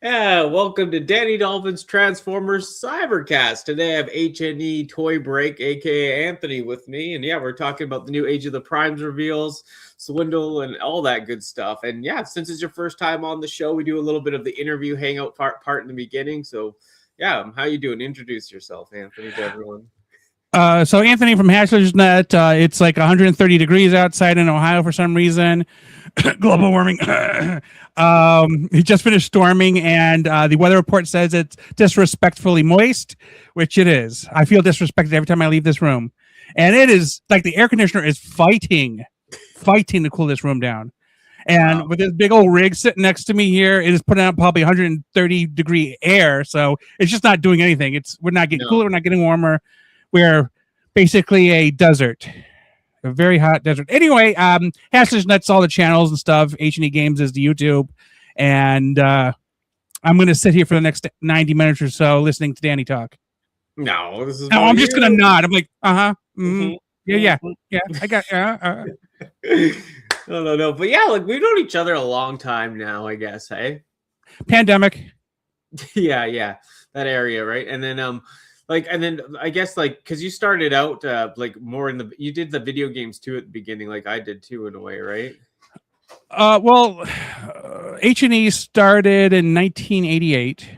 Yeah, welcome to Danni Dolphin's Transformers Cybercast. Today I have HNE ToyBreak, aka Anthony, with me, and yeah, we're talking about the new Age of the Primes reveals, Swindle, and all that good stuff. And yeah, since it's your first time on the show, we do a little bit of the interview hangout part in the beginning. So yeah, how you doing? Introduce yourself, Anthony, to everyone. So Anthony from Hatchler's Net. It's like 130 degrees outside in Ohio for some reason. Global warming. He just finished storming, and the weather report says it's disrespectfully moist, which it is. I feel disrespected every time I leave this room, and it is like the air conditioner is fighting to cool this room down. And with this big old rig sitting next to me here, it is putting out probably 130 degree air, so it's just not doing anything. We're not getting cooler, we're not getting warmer. We're basically a desert, a very hot desert. Anyway, Hatchler's Net's all the channels and stuff. HNE Games is the YouTube, and I'm going to sit here for the next 90 minutes or so listening to Danny talk. No, this is. No, I'm just going to nod. I'm like, yeah. I got. No. But yeah, like we've known each other a long time now, I guess. Hey, pandemic. yeah, that area, right? And then and then I guess because you started out more in you did the video games too at the beginning, like I did too in a way, right? Well, H&E started in 1988,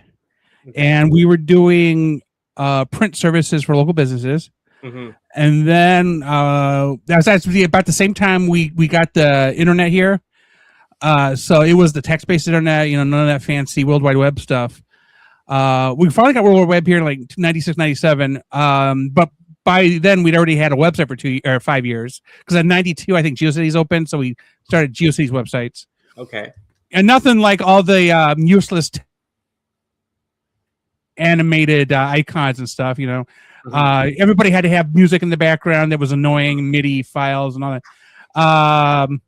and we were doing print services for local businesses. Mm-hmm. And then that was actually about the same time we got the internet here. So it was the text-based internet, none of that fancy World Wide Web stuff. We finally got World Wide Web here in like 96, 97. But by then we'd already had a website for 5 years. Because in 92, I think GeoCities opened. So we started GeoCities websites. Okay. And nothing like all the useless animated icons and stuff, Mm-hmm. Everybody had to have music in the background that was annoying, MIDI files and all that.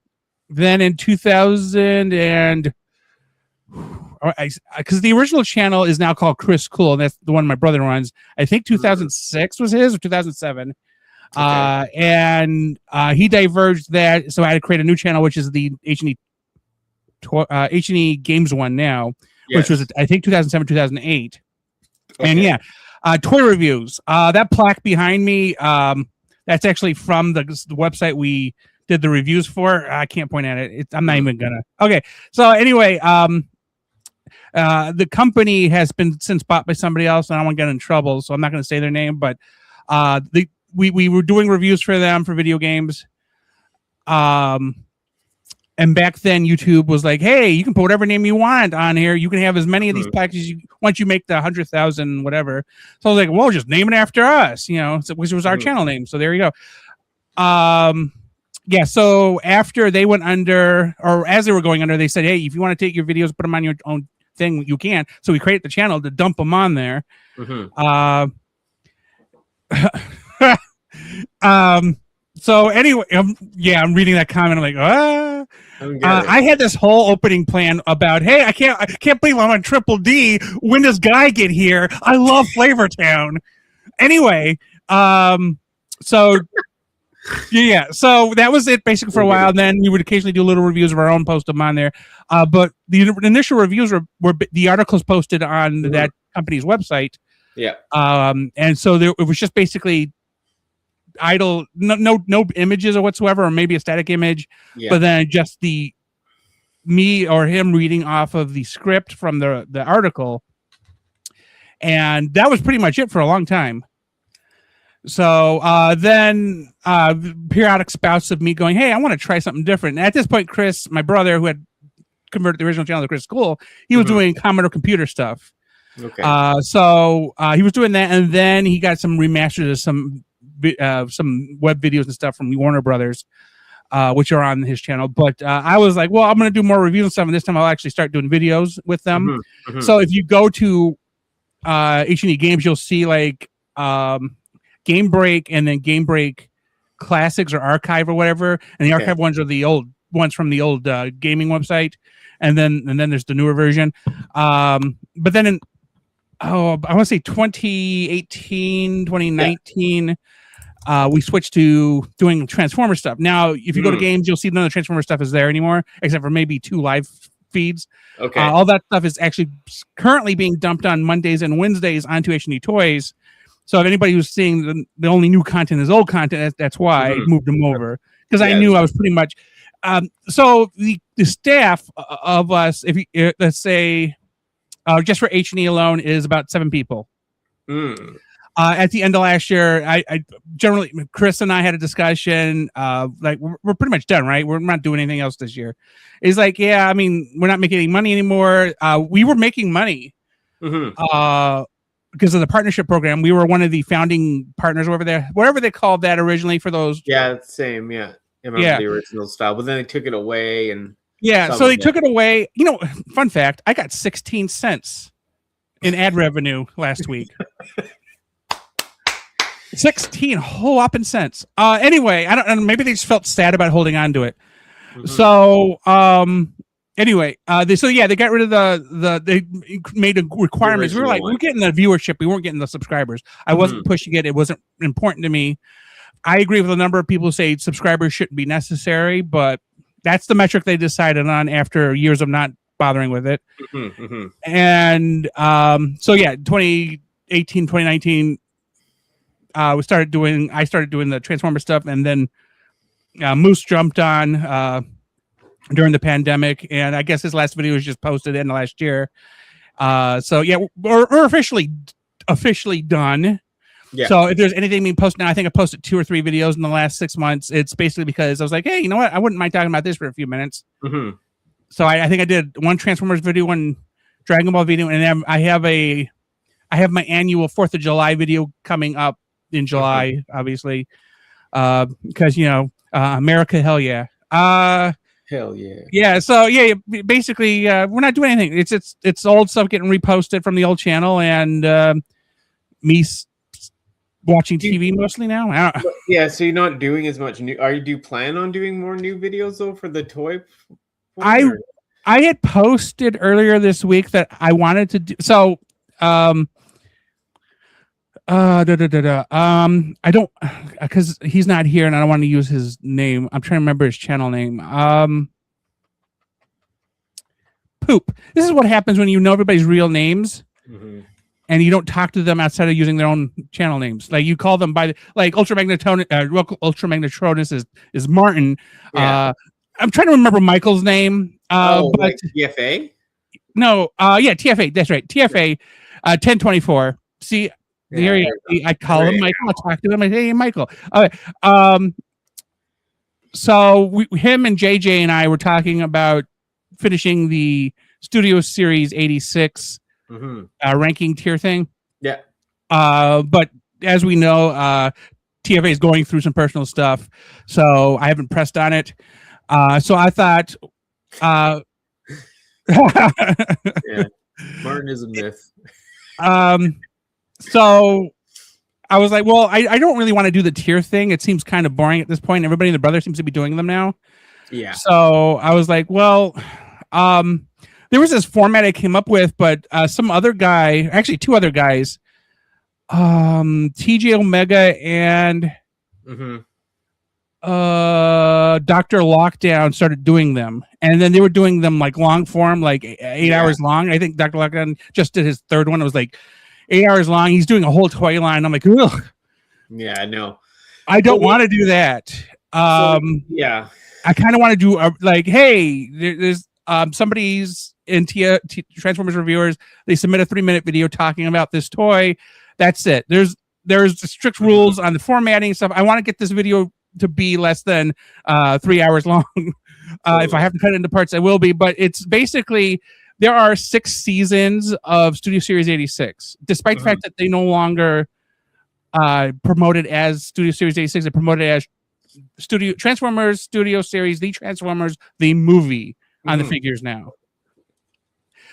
Then in 2000 and... because the original channel is now called Chris Cool, and that's the one my brother runs. I think 2006 was his, or 2007. Okay. And he diverged that, so I had to create a new channel, which is the H&E Games one now, yes. Which was, I think, 2007, 2008. Okay. And yeah, toy reviews. That plaque behind me, that's actually from the website we did the reviews for. I can't point at it. I'm not even gonna. Okay, so anyway, the company has been since bought by somebody else, and I don't want to get in trouble, so I'm not going to say their name. But we were doing reviews for them for video games. And back then, YouTube was like, "Hey, you can put whatever name you want on here. You can have as many of these packages once you make the 100,000 whatever." So I was like, "Well, just name it after us, which was our channel name." So there you go. Yeah, so after they went under, or as they were going under, they said, "Hey, if you want to take your videos, put them on your own thing, you can." So we created the channel to dump them on there. Mm-hmm. So anyway, I'm reading that comment. I'm like, I had this whole opening plan about, hey, I can't believe I'm on Triple D. When does Guy get here? I love Flavortown. Anyway, so. Yeah, so that was it basically for a while. And then we would occasionally do little reviews of our own, post them on there. But the initial reviews were the articles posted on that company's website. Yeah. And so it was just basically idle, no images or whatsoever, or maybe a static image, but then just me or him reading off of the script from the article. And that was pretty much it for a long time. So then periodic spouts of me going, hey, I want to try something different. And at this point, Chris, my brother, who had converted the original channel to Chris School, he was doing Commodore computer stuff. Okay. So he was doing that, and then he got some remasters of some web videos and stuff from Warner Brothers, which are on his channel. But I was like, well, I'm going to do more reviews and stuff, and this time I'll actually start doing videos with them. So if you go to H&E Games, you'll see like Game Break and then Game Break Classics or Archive or whatever, and the Archive ones are the old ones from the old gaming website, and then there's the newer version. But then I want to say 2018, 2019, we switched to doing Transformer stuff. Now, if you go to games, you'll see none of the Transformer stuff is there anymore, except for maybe 2 live feeds. Okay. All that stuff is actually currently being dumped on Mondays and Wednesdays onto HNE Toys. So if anybody who's seeing the only new content is old content, that's why I moved them over, because I knew I was pretty much. So the staff of us, if you, let's say, just for HNE alone, is about 7 people. At the end of last year, I generally, Chris and I had a discussion. Like we're pretty much done, right? We're not doing anything else this year. It's like, yeah, I mean, we're not making any money anymore. We were making money because of the partnership program. We were one of the founding partners over there, whatever they called that originally for those. Yeah, same. Yeah, I remember the original style, but then they took it away and. Yeah, so they took it away. You know, fun fact: I got 16 cents in ad revenue last week. 16 whole whopping cents. Anyway, I don't. Maybe they just felt sad about holding on to it. So, anyway, they got rid of they made a requirements. We were like, we're getting the viewership, we weren't getting the subscribers. I wasn't pushing it. It wasn't important to me. I agree with a number of people who say subscribers shouldn't be necessary, but that's the metric they decided on after years of not bothering with it. And so yeah, 2018, 2019. I started doing the Transformer stuff, and then Moose jumped on during the pandemic, and I guess his last video was just posted in the last year. So yeah, we're officially done. Yeah. So if there's anything being posted now, I think I posted 2 or 3 videos in the last 6 months. It's basically because I was like, hey, you know what? I wouldn't mind talking about this for a few minutes. So I think I did 1 Transformers video, 1 Dragon Ball video, and then I have my annual 4th of July video coming up in July, obviously, because America, hell yeah, hell yeah, yeah. So yeah, basically, we're not doing anything. It's old stuff getting reposted from the old channel, and me watching TV mostly now. Yeah, so you're not doing as much new. Do you plan on doing more new videos though for the toy? I had posted earlier this week that I wanted to do so. I don't, because he's not here and I don't want to use his name. I'm trying to remember his channel name. Poop. This is what happens when you know everybody's real names and you don't talk to them outside of using their own channel names. Like you call them by Ultramagnetronus is Martin. Yeah. I'm trying to remember Michael's name. But like TFA? No, yeah, TFA. That's right. TFA 1024. See, there I call him Michael. I talk to him. I say, hey, Michael. Okay. So him and JJ and I were talking about finishing the Studio Series 86 ranking tier thing. Yeah. But as we know, TFA is going through some personal stuff, so I haven't pressed on it. So I thought, yeah, Martin is a myth. So I was like, well, I don't really want to do the tier thing. It seems kind of boring at this point. Everybody and their brother seems to be doing them now. Yeah. So I was like, well, there was this format I came up with, but some other guy, actually 2 other guys, TJ Omega and Dr. Lockdown started doing them. And then they were doing them like long form, like 8 hours long. I think Dr. Lockdown just did his 3rd one. It was like 8 hours long. He's doing a whole toy line. I'm like, ugh. Yeah, I know. I don't want to do that. Yeah. I kind of want to do like, hey, there's somebody's in Transformers Reviewers. They submit a 3-minute video talking about this toy. That's it. There's strict rules on the formatting and stuff. I want to get this video to be less than 3 hours long. If I have to cut it into parts, I will be. But it's basically, there are 6 seasons of Studio Series 86, despite the fact that they no longer promoted as Studio Series 86. They promoted as Transformers Studio Series, the Transformers, the movie on the figures now.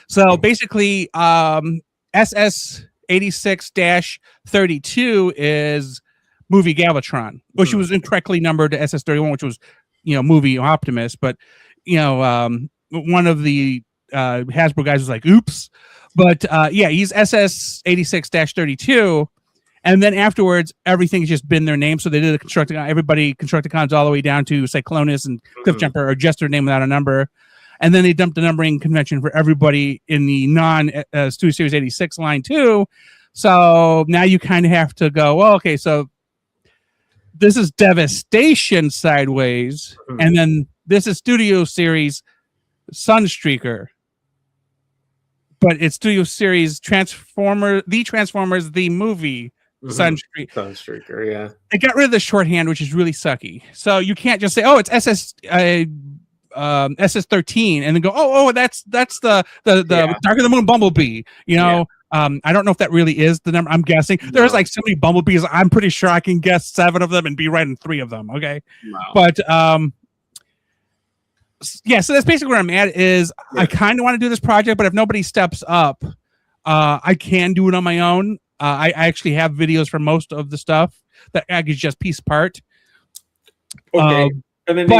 So basically, SS 86-32 is movie Galvatron, which was incorrectly numbered to SS 31, which was, movie Optimus. But, one of the Hasbro guys was like, oops. But yeah, he's SS 86-32. And then afterwards, everything's just been their name. So they did a Constructicon. Everybody Constructicons all the way down to Cyclonus and Cliffjumper are just their name without a number. and then they dumped the numbering convention for everybody in the non Studio Series 86 line too. So now you kind of have to go, well, okay, so this is Devastation Sideways, and then this is Studio Series Sunstreaker. But it's Studio Series Transformers, the movie, Sunstreaker, yeah. They got rid of the shorthand, which is really sucky. So you can't just say, oh, it's SS13, and then go, oh, that's the Dark of the Moon Bumblebee, you know. I don't know if that really is the number. I'm guessing there's like so many bumblebees. I'm pretty sure I can guess 7 of them and be right in 3 of them. Okay, but yeah. So that's basically where I'm at. Is I kind of want to do this project, but if nobody steps up, I can do it on my own. I actually have videos for most of the stuff that I could just piece apart. Okay. And then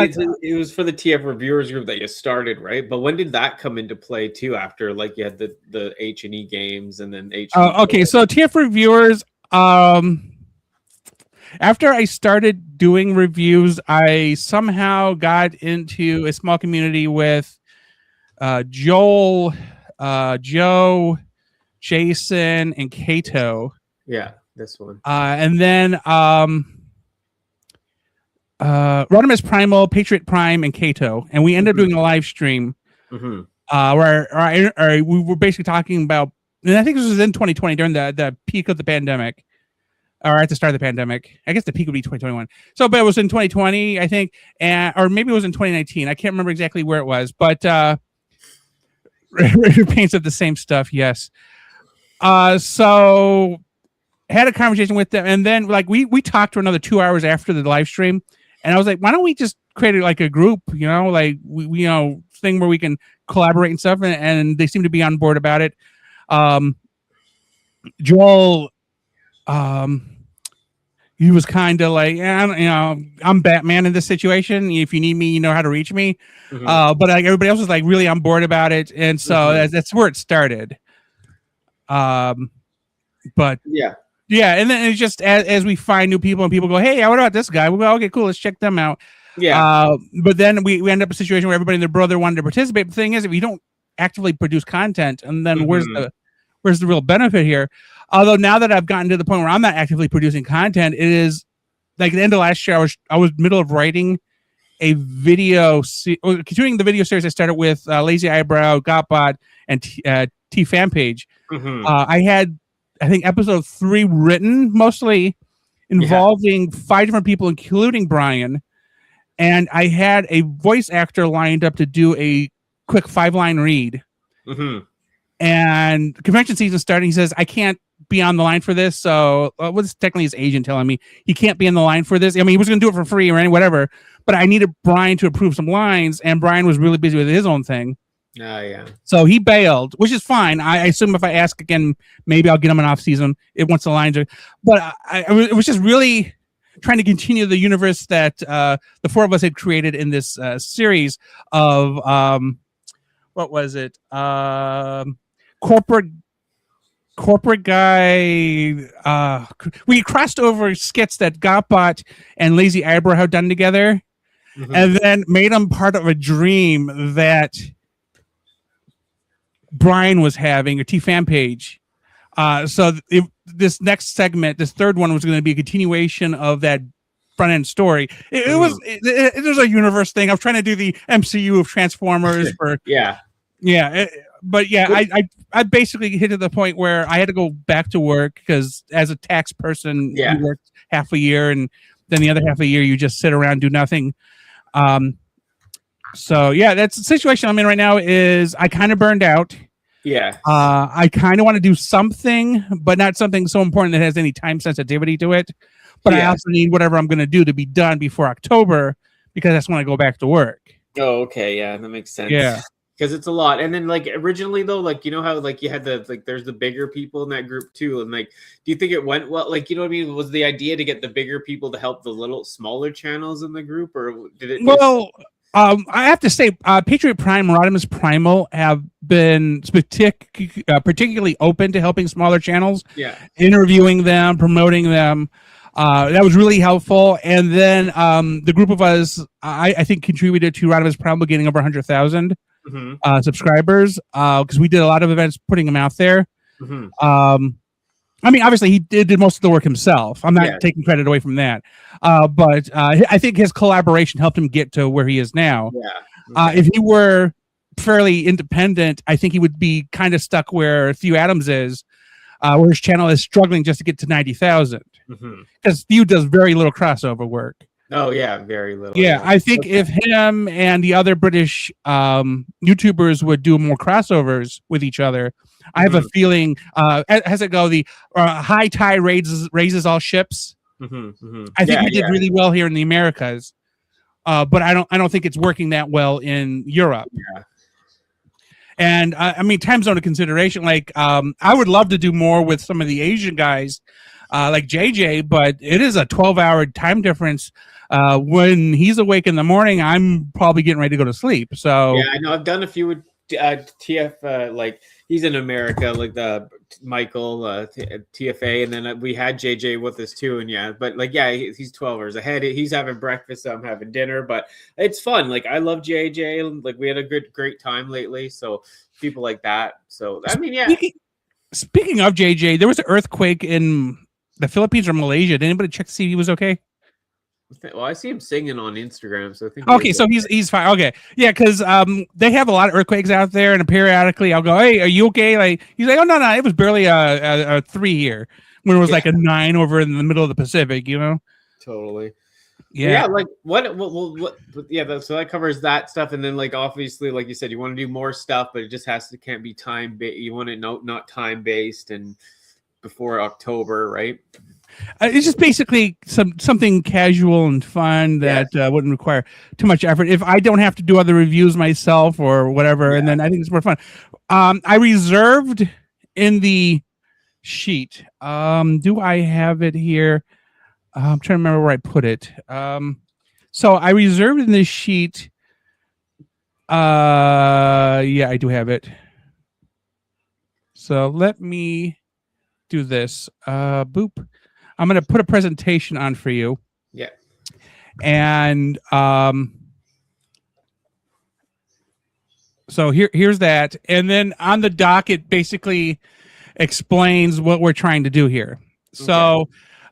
it was for the TF reviewers group that you started, right? But when did that come into play too? After like you had the HNE games and then HNE. Okay, so TF reviewers. After I started doing reviews, I somehow got into a small community with Joel, Joe, Jason, and Kato. Yeah, this one. And then Rodimus Primal, Patriot Prime, and Kato, and we ended up doing a live stream where we were basically talking about, and I think this was in 2020 during the peak of the pandemic, or at the start of the pandemic. I guess the peak would be 2021. So, but it was in 2020, I think, or maybe it was in 2019. I can't remember exactly where it was, but paints of the same stuff. Yes. So had a conversation with them, and then like we talked for another 2 hours after the live stream. And I was like, why don't we just create like a group, you know, like we thing where we can collaborate and stuff. And they seem to be on board about it. Joel, he was kind of like, I'm Batman in this situation. If you need me, you know how to reach me. But like everybody else was like really on board about it. And so that's where it started. But yeah, and then it's just as we find new people and people go, hey, what about this guy? We go, okay, cool, let's check them out. Yeah. But then we end up in a situation where everybody and their brother wanted to participate. The thing is, if you don't actively produce content, and then where's the real benefit here? Although now that I've gotten to the point where I'm not actively producing content, it is like at the end of last year, I was middle of writing a video, continuing the video series I started with Lazy Eyebrow, Gotbot, and T Fan Page. I had, I think, episode 3 written, mostly involving 5 different people, including Brian. And I had a voice actor lined up to do a quick 5-line read. And convention season starting, he says, I can't be on the line for this. So what's technically his agent telling me he can't be on the line for this. I mean, he was going to do it for free or whatever, but I needed Brian to approve some lines, and Brian was really busy with his own thing. So he bailed, which is fine. I assume if I ask again, maybe I'll get him an off season once the lines are. But it was just really trying to continue the universe that the 4 of us had created in this series of what was it? Corporate guy. We crossed over skits that Gotbot and Lazy Eyebrow had done together, and then made them part of a dream that Brian was having, a T-Fan page. So this next segment, this third one, was going to be a continuation of that front end story. It was a universe thing. I was trying to do the MCU of Transformers I basically hit to the point where I had to go back to work because as a tax person, you work half a year and then the other half a year you just sit around, do nothing. So yeah, that's the situation I'm in right now. Is I kind of burned out. I kind of want to do something, but not something so important that has any time sensitivity to it. But I also need whatever I'm going to do to be done before October, because that's when I go back to work. Oh, okay. Yeah, that makes sense. Yeah. Because it's a lot. And then like originally though, like, you know how like you had there's the bigger people in that group too. And like, do you think it went well? Like, you know what I mean? Was the idea to get the bigger people to help the little smaller channels in the group, or did it? I have to say, Patriot Prime, Rodimus Primal have been particularly open to helping smaller channels. Interviewing them, promoting them. That was really helpful. And then the group of us, I think, contributed to Rodimus Primal getting over 100,000. subscribers because we did a lot of events putting him out there. I mean, obviously, he did most of the work himself. I'm not taking credit away from that. But I think his collaboration helped him get to where he is now. If he were fairly independent, I think he would be kind of stuck where Theo Adams is, where his channel is struggling just to get to 90,000. Because Theo does very little crossover work. Oh, yeah, very little. Yeah, I think if him and the other British YouTubers would do more crossovers with each other, I have a feeling, as it go, the high tide raises all ships. I think we did really well here in the Americas, but I don't think it's working that well in Europe. And I mean, time zone of consideration. Like, I would love to do more with some of the Asian guys, like JJ, but it is a 12-hour time difference. When he's awake in the morning, I'm probably getting ready to go to sleep. So yeah, I know I've done a few with TF, like he's in America, like the Michael TFA, and then we had JJ with us too. And but like he's 12 hours ahead. He's having breakfast, I'm having dinner, but it's fun. Like I love JJ. Like we had a great time lately. So people like that. So I mean, Speaking of JJ, there was an earthquake in the Philippines or Malaysia. Did anybody check to see if he was okay? Well, I see him singing on Instagram, so I think. Okay, so he's fine. Okay, yeah, because they have a lot of earthquakes out there, and periodically I'll go, "Hey, are you okay?" Like he's like, "Oh no, it was barely a 3 here when it was like a 9 over in the middle of the Pacific." You know, totally. Yeah, like what? Yeah, so that covers that stuff, and then like obviously, like you said, you want to do more stuff, but it just can't be time based. You want it not time based and before October, right? It's just basically something casual and fun that wouldn't require too much effort. If I don't have to do other reviews myself or whatever, and then I think it's more fun. I reserved in the sheet. Do I have it here? I'm trying to remember where I put it. So I reserved in this sheet. Yeah, I do have it. So let me do this. Boop. I'm going to put a presentation on for you. Yeah. And so here's that. And then on the doc, it basically explains what we're trying to do here. So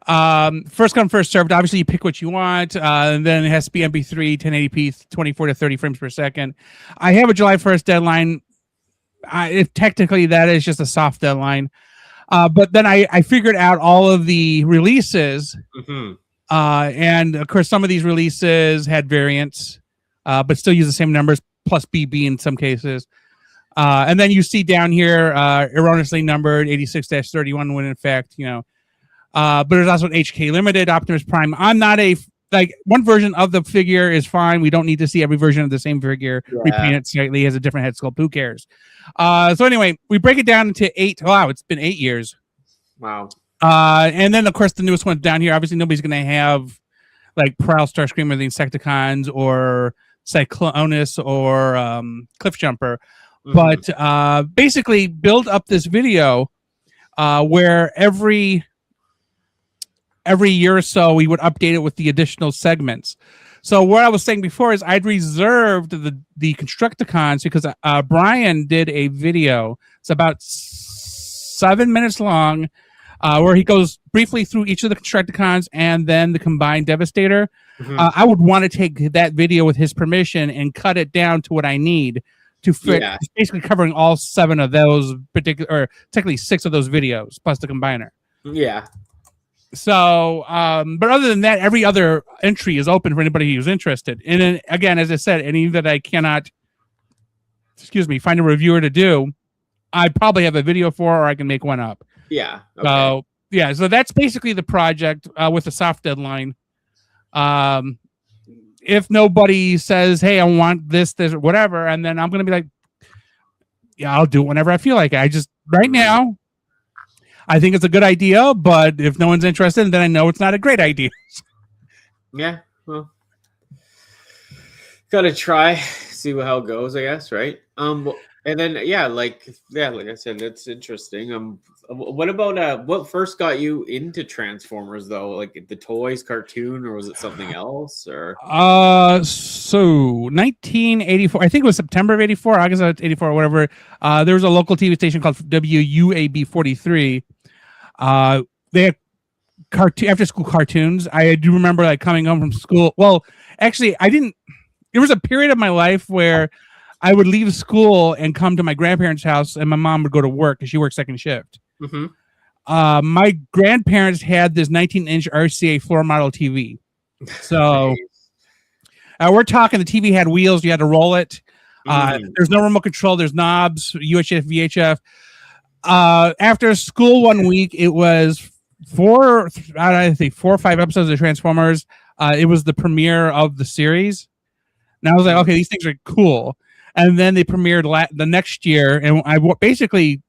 first come, first served. Obviously, you pick what you want. And then it has to be MP3, 1080p, 24 to 30 frames per second. I have a July 1st deadline. Technically, that is just a soft deadline. But then I figured out all of the releases, and of course some of these releases had variants, but still use the same numbers plus BB in some cases. And then you see down here erroneously numbered 86-31 when in fact, but there's also an HK Limited, Optimus Prime. I'm not one version of the figure is fine. We don't need to see every version of the same figure. Repaint it slightly, has a different head sculpt. Who cares? So anyway, we break it down into 8. Wow, it's been 8 years. Wow. And then of course the newest one down here. Obviously, nobody's going to have like Prowl, Starscream, the Insecticons, or Cyclonus, or Cliffjumper. But basically, build up this video where every year or so we would update it with the additional segments. So what I was saying before is I'd reserved the Constructicons because Brian did a video. It's about 7 minutes long, where he goes briefly through each of the Constructicons and then the combined Devastator. I would want to take that video with his permission and cut it down to what I need to fit. It's basically covering all 7 of those particular, or technically 6 of those videos plus the combiner. Yeah. So, but other than that, every other entry is open for anybody who's interested. And then, again, as I said, any that I cannot, find a reviewer to do, I probably have a video for, or I can make one up. Yeah. Okay. So that's basically the project with a soft deadline. If nobody says, "Hey, I want this, or whatever," and then I'm going to be like, "Yeah, I'll do it whenever I feel like it." I just right now, I think it's a good idea, but if no one's interested, then I know it's not a great idea. Yeah, well, gotta try, see how it goes, I guess, right? And then like I said, it's interesting. What about what first got you into Transformers though? Like the toys, cartoon, or was it something else? Or so 1984, I think it was September of 84, August of 84, or whatever. There was a local TV station called WUAB 43. They had after school cartoons. I do remember like coming home from school. Well, actually, I didn't. There was a period of my life where I would leave school and come to my grandparents' house, and my mom would go to work because she worked second shift. mm-hmm. My grandparents had this 19-inch RCA floor model TV. So we're talking the TV had wheels. You had to roll it. There's no remote control. There's knobs, UHF, VHF. After school one week, it was 4 or 5 episodes of Transformers. It was the premiere of the series. And I was like, okay, these things are cool. And then they premiered the next year, and I basically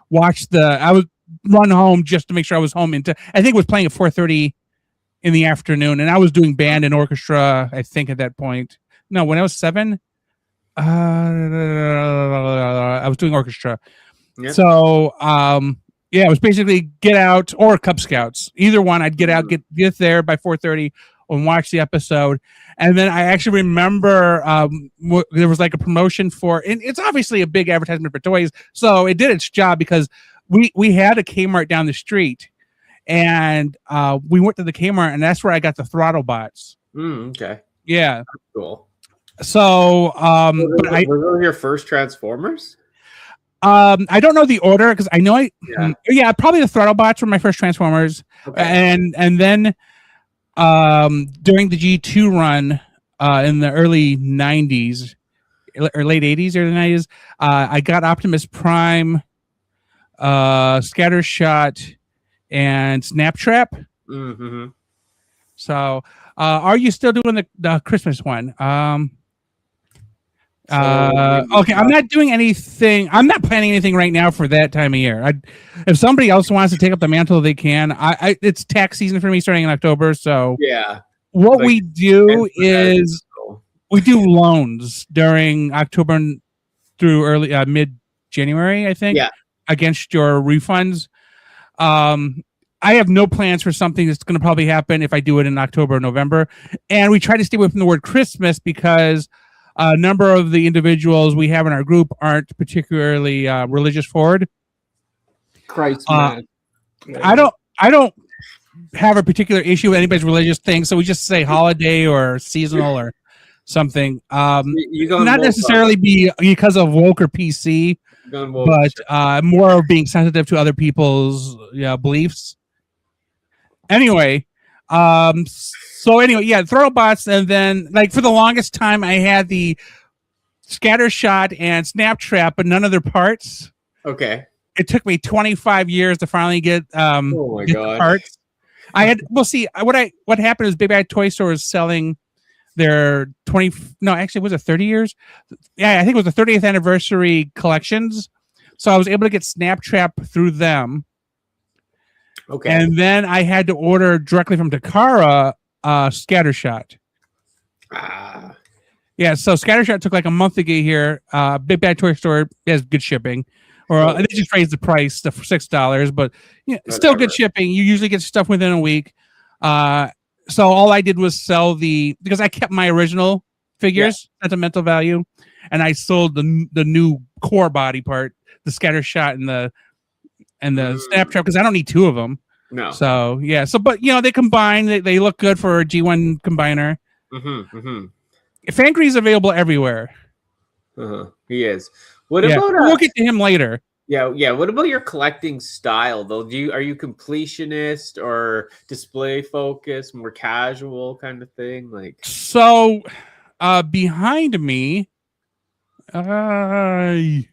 watched I would run home just to make sure I was home I think it was playing at 4:30 in the afternoon, and I was doing band and orchestra, I think, at that point. No, when I was 7, I was doing orchestra. Yep. So, it was basically get out or Cub Scouts. Either one, I'd get out, get there by 4:30 and watch the episode. And then I actually remember there was like a promotion and it's obviously a big advertisement for toys. So it did its job because we had a Kmart down the street, and we went to the Kmart, and that's where I got the throttle bots. Okay. Yeah. That's cool. So, were those your first Transformers? I don't know the order because I know probably the throttle bots were my first Transformers. Okay. And then during the G2 run in the early 90s or late 80s or the 90s, I got Optimus Prime, Scattershot, and Snaptrap. Mm-hmm. So are you still doing the Christmas one? Okay, I'm not doing anything. I'm not planning anything right now for that time of year. If somebody else wants to take up the mantle, they can. It's tax season for me starting in October. So yeah, what we do is we do loans during October through early mid-January, I think. Yeah, against your refunds. I have no plans for something that's going to probably happen if I do it in October or November. And we try to stay away from the word Christmas because a number of the individuals we have in our group aren't particularly religious forward. Christ, man. I don't have a particular issue with anybody's religious thing, so we just say holiday or seasonal or something. Not necessarily because of woke or PC, but more of being sensitive to other people's beliefs. Anyway, throttle bots, and then like for the longest time I had the Scattershot and Snaptrap, but none of their parts. Okay. It took me 25 years to finally get the parts. What happened is Big Bad Toy Store was selling their 30 years? Yeah, I think it was the 30th anniversary collections. So I was able to get Snaptrap through them. Okay. And then I had to order directly from Takara Scattershot. Yeah, so Scattershot took like a month to get here. Big Bad Toy Store has good shipping. Or they just raised the price to $6, but still good shipping. You usually get stuff within a week. So all I did was sell because I kept my original figures, sentimental value, and I sold the new core body part, the Scattershot and the Snaptrap, because I don't need 2 of them. No. So but they combine. They look good for a G1 combiner. Fangre's available everywhere. He is. What about we'll get to him later. Yeah. What about your collecting style though? Are you completionist or display focused, more casual kind of thing? Like so, behind me, boop.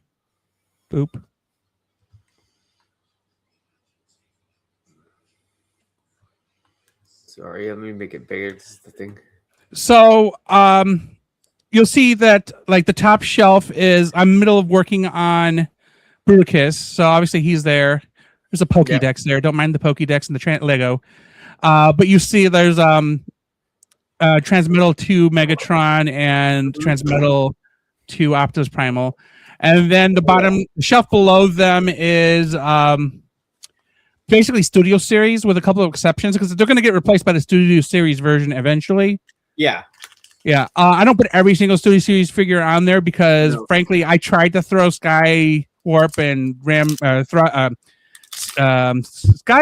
Sorry, let me make it bigger. This is the thing. So, you'll see that like the top shelf is I'm middle of working on Bruticus, so obviously he's there. There's a Pokédex there. Don't mind the Pokédex and the Lego. But you see there's Transmetal 2 Megatron and Transmetal 2 Optimus Primal. And then the bottom shelf below them is basically Studio Series with a couple of exceptions because they're going to get replaced by the Studio Series version eventually. Yeah. Yeah. I don't put every single Studio Series figure on there because, frankly, I tried to throw Sky Warp and Sky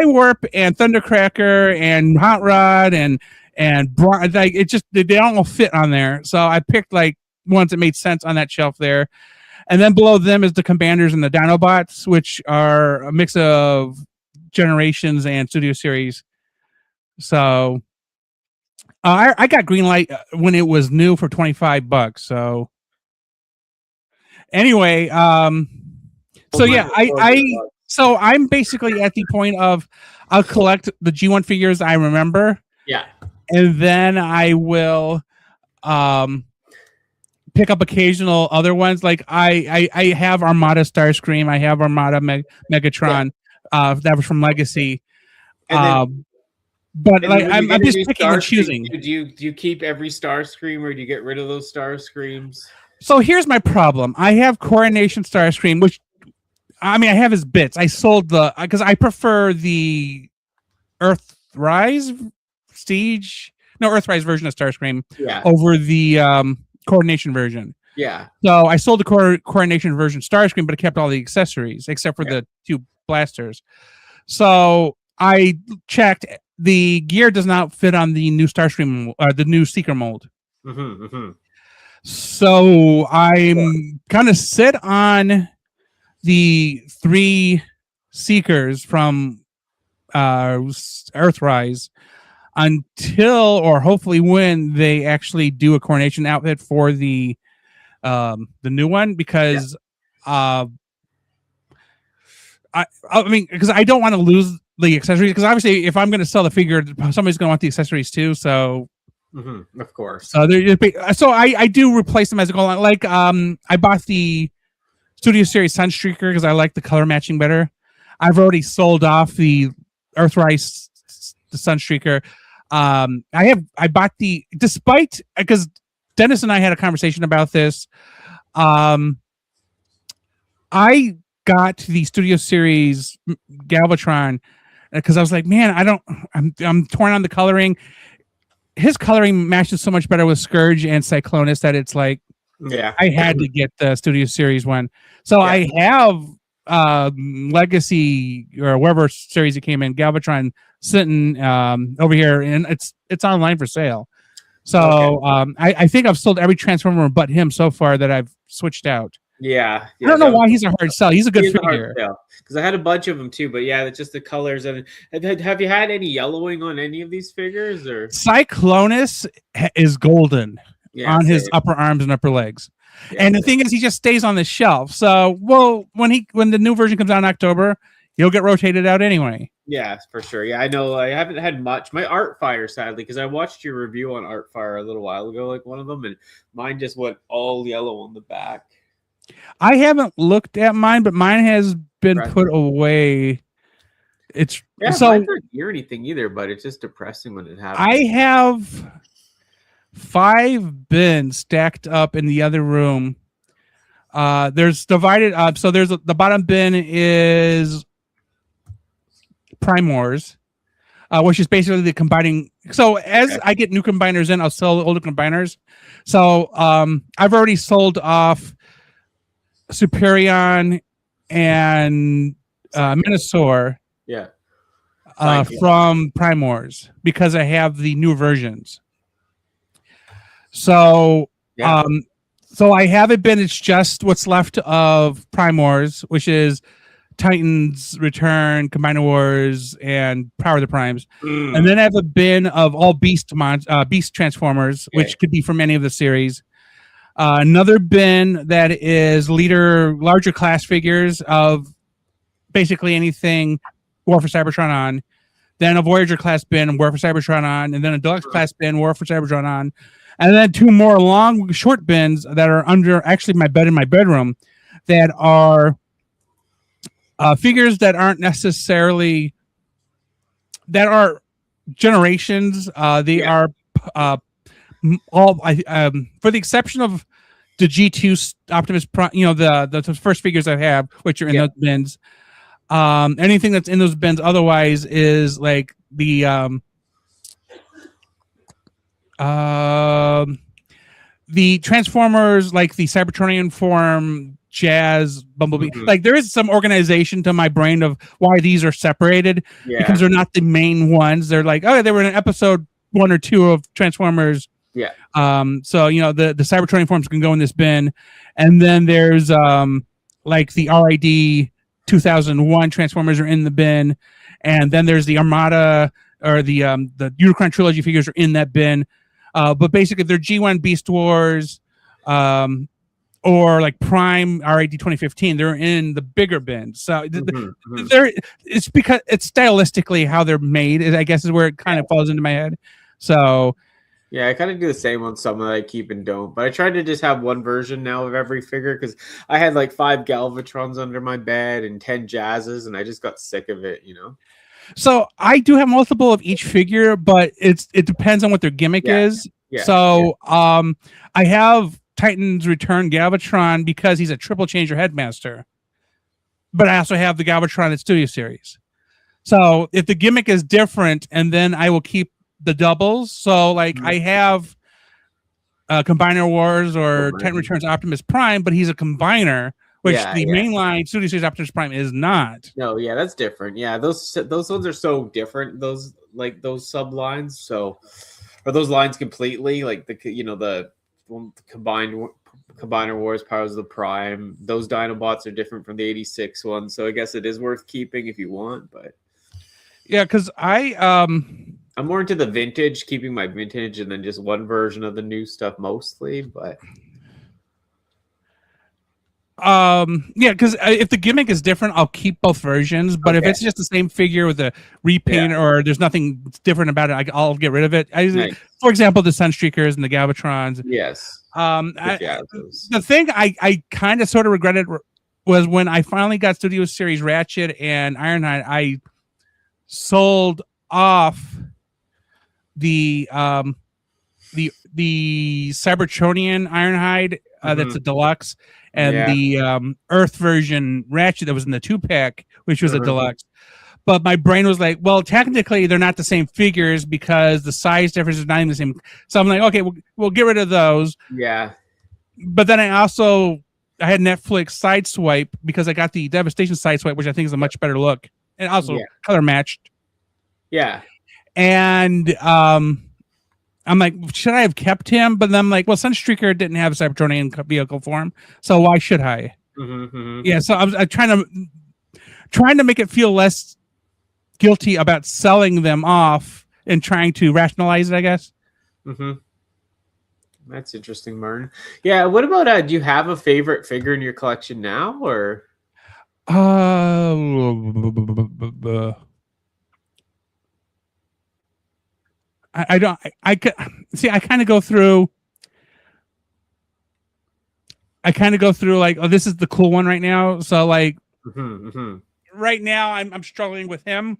Warp and Thundercracker and Hot Rod and like it just they don't all fit on there. So I picked like ones that made sense on that shelf there. And then below them is the Commanders and the Dinobots, which are a mix of Generations and Studio Series. So I got Greenlight when it was new for $25. So anyway, so yeah, so I'm basically at the point of I'll collect the G1 figures I remember. Yeah. And then I will pick up occasional other ones. Like I have Armada Starscream, I have Armada Megatron, that was from Legacy. But like I'm just picking and choosing. Do you keep every Starscream or do you get rid of those Starscreams? So here's my problem. I have Coronation Starscream, which I mean I have his bits. I sold because I prefer the Earthrise version of Starscream over the Coordination version. Yeah. So I sold the Coordination version Starscream, but I kept all the accessories except for the two blasters. So I checked. The gear does not fit on the new Starscream, the new Seeker mold. So I'm gonna sit on the 3 Seekers from Earthrise until, or hopefully when they actually do a coronation outfit for the new one, because I mean, because I don't want to lose the accessories, because obviously if I'm going to sell the figure, somebody's going to want the accessories too. So of course. So I do replace them as I go along. Like I bought the Studio Series Sunstreaker because I like the color matching better. I've already sold off the Earthrise the Sunstreaker. I bought because Dennis and I had a conversation about this. I got the Studio Series Galvatron because I was like, man, I'm torn on the coloring. His coloring matches so much better with Scourge and Cyclonus that it's like, I had to get the Studio Series one. So I have Legacy or wherever series it came in, Galvatron sitting over here, and it's online for sale. So I think I've sold every Transformer but him so far that I've switched out. Yeah, I don't know why he's a hard sell. He's a good figure. Because I had a bunch of them too, but it's just the colors. And have you had any yellowing on any of these figures? Or Cyclonus is golden on his upper arms and upper legs. And the thing is, he just stays on the shelf. So, when the new version comes out in October, he'll get rotated out anyway. Yeah, for sure. Yeah, I know. I haven't had much. My Artfire, sadly, because I watched your review on Artfire a little while ago, like one of them, and mine just went all yellow on the back. I haven't looked at mine, but mine has been put away. It's so I don't hear anything either, but it's just depressing when it happens. I have 5 bins stacked up in the other room. There's divided up. So there's the bottom bin is Primors, which is basically the combining. So as I get new combiners in, I'll sell older combiners. So I've already sold off Superion and Minosaur from Primors because I have the new versions. So so I haven't been, it's just what's left of Primors, which is Titans Return, Combiner Wars, and Power of the Primes. And then I have a bin of all Beast Transformers, which could be from any of the series. Another bin that is larger class figures of basically anything War for Cybertron on. Then a Voyager class bin, War for Cybertron on. And then a Deluxe class bin, War for Cybertron on. And then 2 more short bins that are under actually my bed in my bedroom that are figures that aren't necessarily that are generations. They are all for the exception of the G2 Optimus Prime, the first figures I have, which are in those bins. Anything that's in those bins otherwise is like the Transformers, like the Cybertronian form, Jazz, Bumblebee. Like there is some organization to my brain of why these are separated because they're not the main ones. They're like, oh, they were in an episode 1 or 2 of Transformers. Yeah. So the Cybertronian forms can go in this bin, and then there's like the RID 2001 Transformers are in the bin, and then there's the Armada or the Unicron trilogy figures are in that bin. But basically, they're G1 Beast Wars, or like Prime RID 2015. They're in the bigger bin. So it's because it's stylistically how they're made. I guess is where it kind of falls into my head. So. Yeah, I kind of do the same on some that I keep and don't. But I tried to just have one version now of every figure because I had like 5 Galvatrons under my bed and 10 Jazzes, and I just got sick of it, So I do have multiple of each figure, but it depends on what their gimmick is. Yeah, so I have Titan's Return Galvatron because he's a triple changer headmaster. But I also have the Galvatron at Studio Series. So if the gimmick is different, and then I will keep the doubles. So like I have Combiner Wars or Titan Returns Optimus Prime, but he's a combiner, which the mainline Studio Series Optimus Prime is not. No, yeah, that's different. Yeah, those ones are so different. Those sublines, so or those lines completely, like the Combiner Wars Powers of the Prime. Those Dinobots are different from the 86 one, so I guess it is worth keeping if you want, but yeah, because I'm more into the vintage, keeping my vintage, and then just one version of the new stuff mostly. But because if the gimmick is different, I'll keep both versions. But if it's just the same figure with a repaint or there's nothing different about it, I'll get rid of it. For example, the Sunstreakers and the Galvatrons. Yes. The thing I kind of sort of regretted was when I finally got Studio Series Ratchet and Ironhide. I sold off the Cybertronian Ironhide that's a deluxe, and the Earth version Ratchet that was in the 2-pack, which was a deluxe. But my brain was like, well, technically they're not the same figures because the size difference is not even the same. So I'm like, okay, we'll get rid of those. Yeah. But then I had Netflix Sideswipe because I got the Devastation Sideswipe, which I think is a much better look, and also color matched. Yeah. And I'm like, should I have kept him? But then I'm like, well, Sunstreaker didn't have a Cybertronian vehicle form, so why should I? Yeah, so I'm trying to make it feel less guilty about selling them off and trying to rationalize it, I guess. That's interesting, Martin. Yeah, what about do you have a favorite figure in your collection now, or? I don't. I see. I kind of go through. Like, oh, this is the cool one right now. So like, right now I'm struggling with him.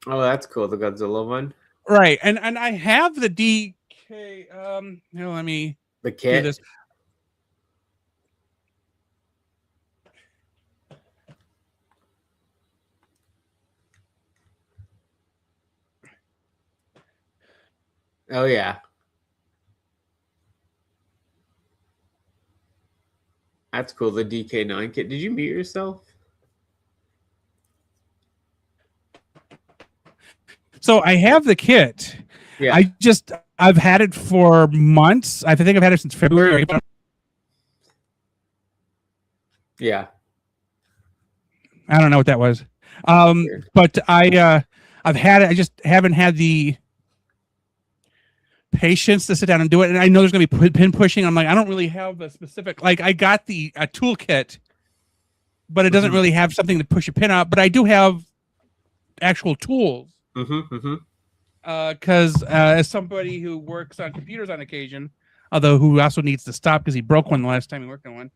Oh, that's cool. The Godzilla one. Right, and I have the DK. Let me the kit. Do this. Oh, yeah. That's cool. The DK9 kit. Did you mute yourself? So I have the kit. Yeah. I've had it for months. I think I've had it since February. Yeah. I don't know what that was. But I've had it. I just haven't had the patience to sit down and do it. And I know there's going to be pin pushing. I'm like, I don't really have a specific, like I got a toolkit, but it doesn't really have something to push a pin out, but I do have actual tools. Because as somebody who works on computers on occasion, although who also needs to stop because he broke one the last time he worked on one,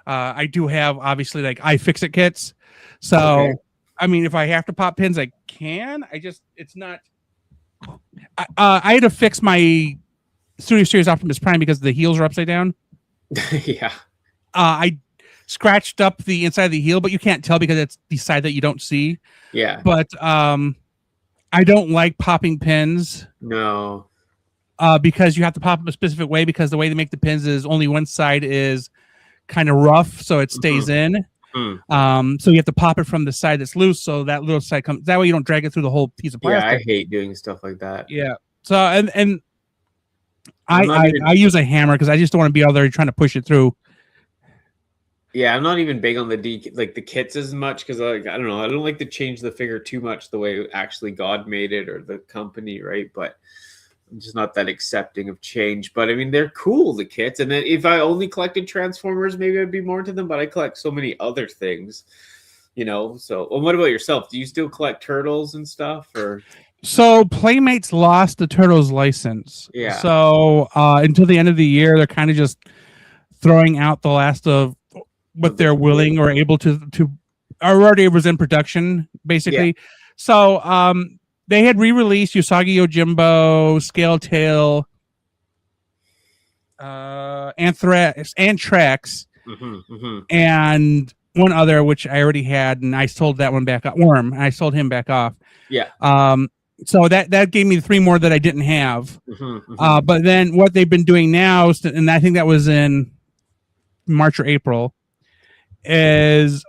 I do have obviously like iFixit kits. So, I mean, if I have to pop pins, I can. It's not. I had to fix my Studio Series Optimus Prime because the heels are upside down. Yeah. scratched up the inside of the heel, but you can't tell because it's the side that you don't see. Yeah. But I don't like popping pins. No. Because you have to pop them a specific way because the way they make the pins is only one side is kind of rough, so it stays in. So you have to pop it from the side that's loose, so that little side comes. That way you don't drag it through the whole piece of plastic. Yeah, I hate doing stuff like that. Yeah. So and I use a hammer because I just don't want to be out there trying to push it through. Yeah, I'm not even big on the the kits as much because I don't know. I don't like to change the figure too much the way actually God made it or the company, right? But I'm just not that accepting of change. But I mean, they're cool, the kits. And then if I only collected Transformers, maybe I'd be more into them. But I collect so many other things, So, well, what about yourself? Do you still collect turtles and stuff? Or so Playmates lost the Turtles license. Yeah. So until the end of the year, they're kind of just throwing out the last of what they're willing or able to already was in production, basically. Yeah. So they had re-released Usagi Yojimbo, Scale Tail, Anthrax, and one other which I already had, and I sold that one back off. Worm, and I sold him back off. Yeah. So that gave me 3 more that I didn't have. But then what they've been doing now, and I think that was in March or April, is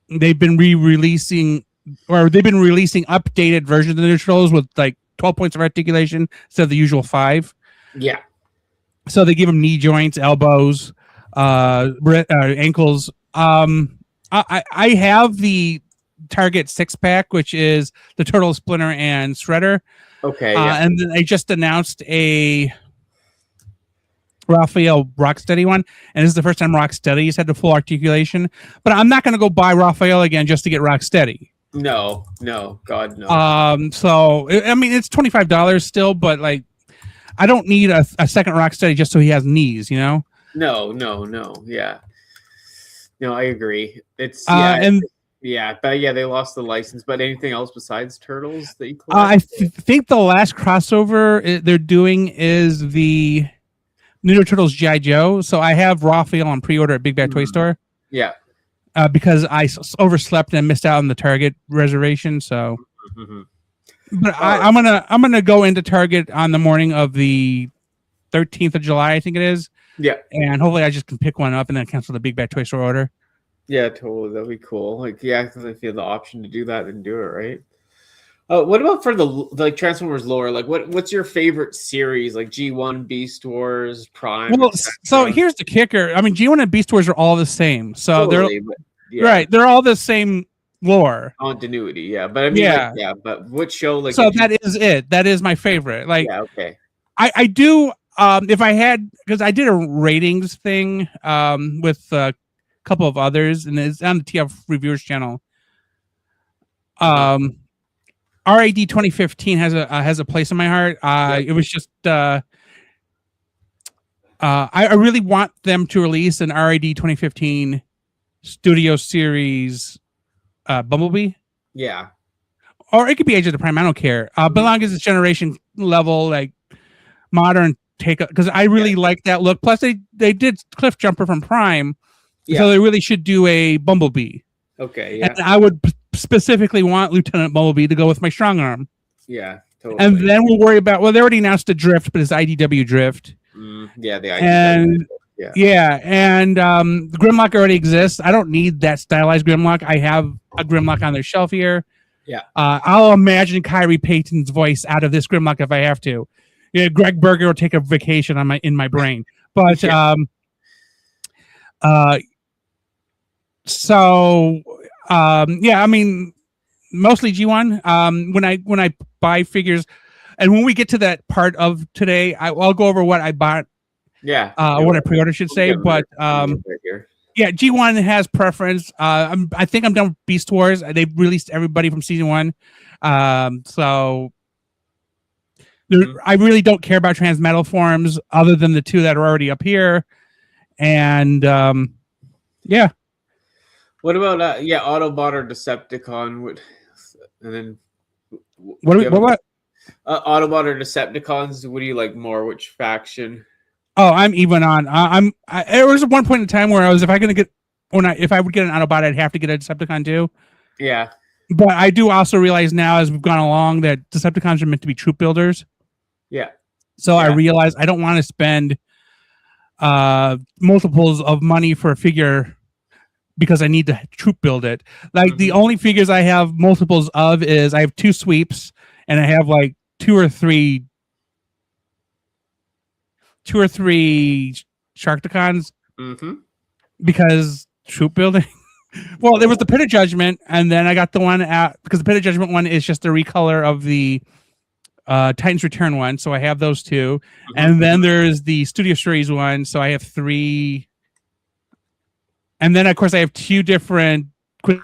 they've been releasing updated versions of the Ninja Turtles with like 12 points of articulation instead of the usual 5. Yeah. So they give them knee joints, elbows, ankles. I have the Target 6-pack, which is the Turtle, Splinter, and Shredder. Okay. Yeah. And then they just announced a Raphael Rocksteady one, and this is the first time Rocksteady's had the full articulation. But I'm not going to go buy Raphael again just to get Rocksteady. No, God, no. So I mean, it's $25 still, but like, I don't need a second Rocksteady just so he has knees, No, yeah. No, I agree. It's but they lost the license. But anything else besides Turtles that you collect? I think the last crossover they're doing is the Ninja Turtles G.I. Joe. So I have Raphael on pre-order at Big Bad Toy Store. Yeah. Because I overslept and missed out on the Target reservation. So, but I'm gonna go into Target on the morning of the 13th of July, I think it is. Yeah. And hopefully I just can pick one up and then cancel the Big Bad Toy Store order. Yeah, totally. That'd be cool. Like, yeah, because if you have the option to do that, then do it, right? What about for the Transformers lore? Like, what's your favorite series? Like G1, Beast Wars, Prime. Well, so here's the kicker. I mean, G1 and Beast Wars are all the same. So totally, they're all the same lore. Continuity, yeah. But I mean, but which show? Like, so that is it. That is my favorite. Like, yeah, okay. I do. If I had, because I did a ratings thing with a couple of others, and it's on the TF Reviewers channel. RAD 2015 has a place in my heart. It was just I really want them to release an RAD 2015 Studio Series Bumblebee. Yeah. Or it could be Age of the Prime. I don't care. But long as it's generation level, like modern take, because I really like that look. Plus, they did Cliff Jumper from Prime, so they really should do a Bumblebee. Okay, yeah. And I would specifically want Lieutenant Bumblebee to go with my strong arm. Yeah, totally. And then we'll worry about, well, they already announced a Drift, but it's IDW Drift. Yeah, the IDW. And Grimlock already exists. I don't need that stylized Grimlock. I have a Grimlock on their shelf here. Yeah. I'll imagine Kyrie Payton's voice out of this Grimlock if I have to. Yeah, Greg Berger will take a vacation in my brain. But I mean, mostly G1. When I buy figures, and when we get to that part of today, I'll go over what I bought. Yeah. What I pre-ordered should say, but G1 has preference. I think I'm done with Beast Wars. They've released everybody from season 1, so I really don't care about Transmetal forms other than the 2 that are already up here, and What about Autobot or Decepticon? And then what? Autobot or Decepticons? What do you like more? Which faction? Oh, I'm even on. There was one point in time where I was, if I'm gonna get if I would get an Autobot, I'd have to get a Decepticon too. Yeah. But I do also realize now, as we've gone along, that Decepticons are meant to be troop builders. Yeah. So I realize I don't want to spend multiples of money for a figure because I need to troop build it. Like the only figures I have multiples of is I have 2 sweeps and I have like 2 or 3 Sharkticons because troop building. Well, there was the Pit of Judgment, and then I got the one out because the Pit of Judgment one is just a recolor of the Titan's Return one, so I have those 2. And then there's the Studio Series one, so I have 3. And then, of course, I have 2 different... And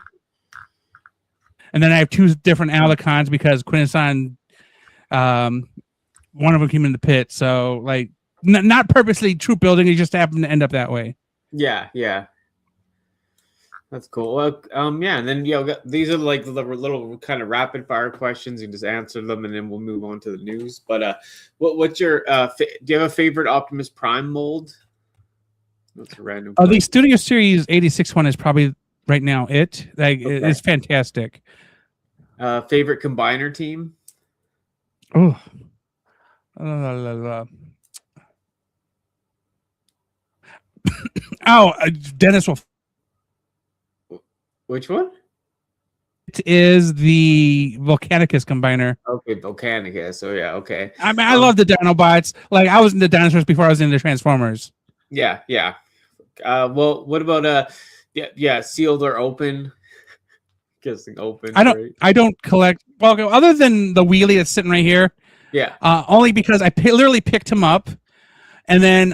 then I have 2 different Alicons because Quintesson, one of them came in the pit, so, like, not purposely troop building, it just happened to end up that way. Yeah, yeah. That's cool. Well, yeah, and then these are like the little kind of rapid fire questions. You just answer them, and then we'll move on to the news. But what's your do you have a favorite Optimus Prime mold? That's a random. The Studio Series 86 one is probably right now it. Like it's fantastic. Favorite combiner team? Oh, Dennis will. Which one? It is the Volcanicus combiner. Okay, Volcanicus. So yeah, okay. I mean, I love the Dinobots. Like I was into dinosaurs before I was into Transformers. Yeah, yeah. Well, what about sealed or open? Guessing open. I don't collect. Well, other than the wheelie that's sitting right here. Yeah. Only because I literally picked him up, and then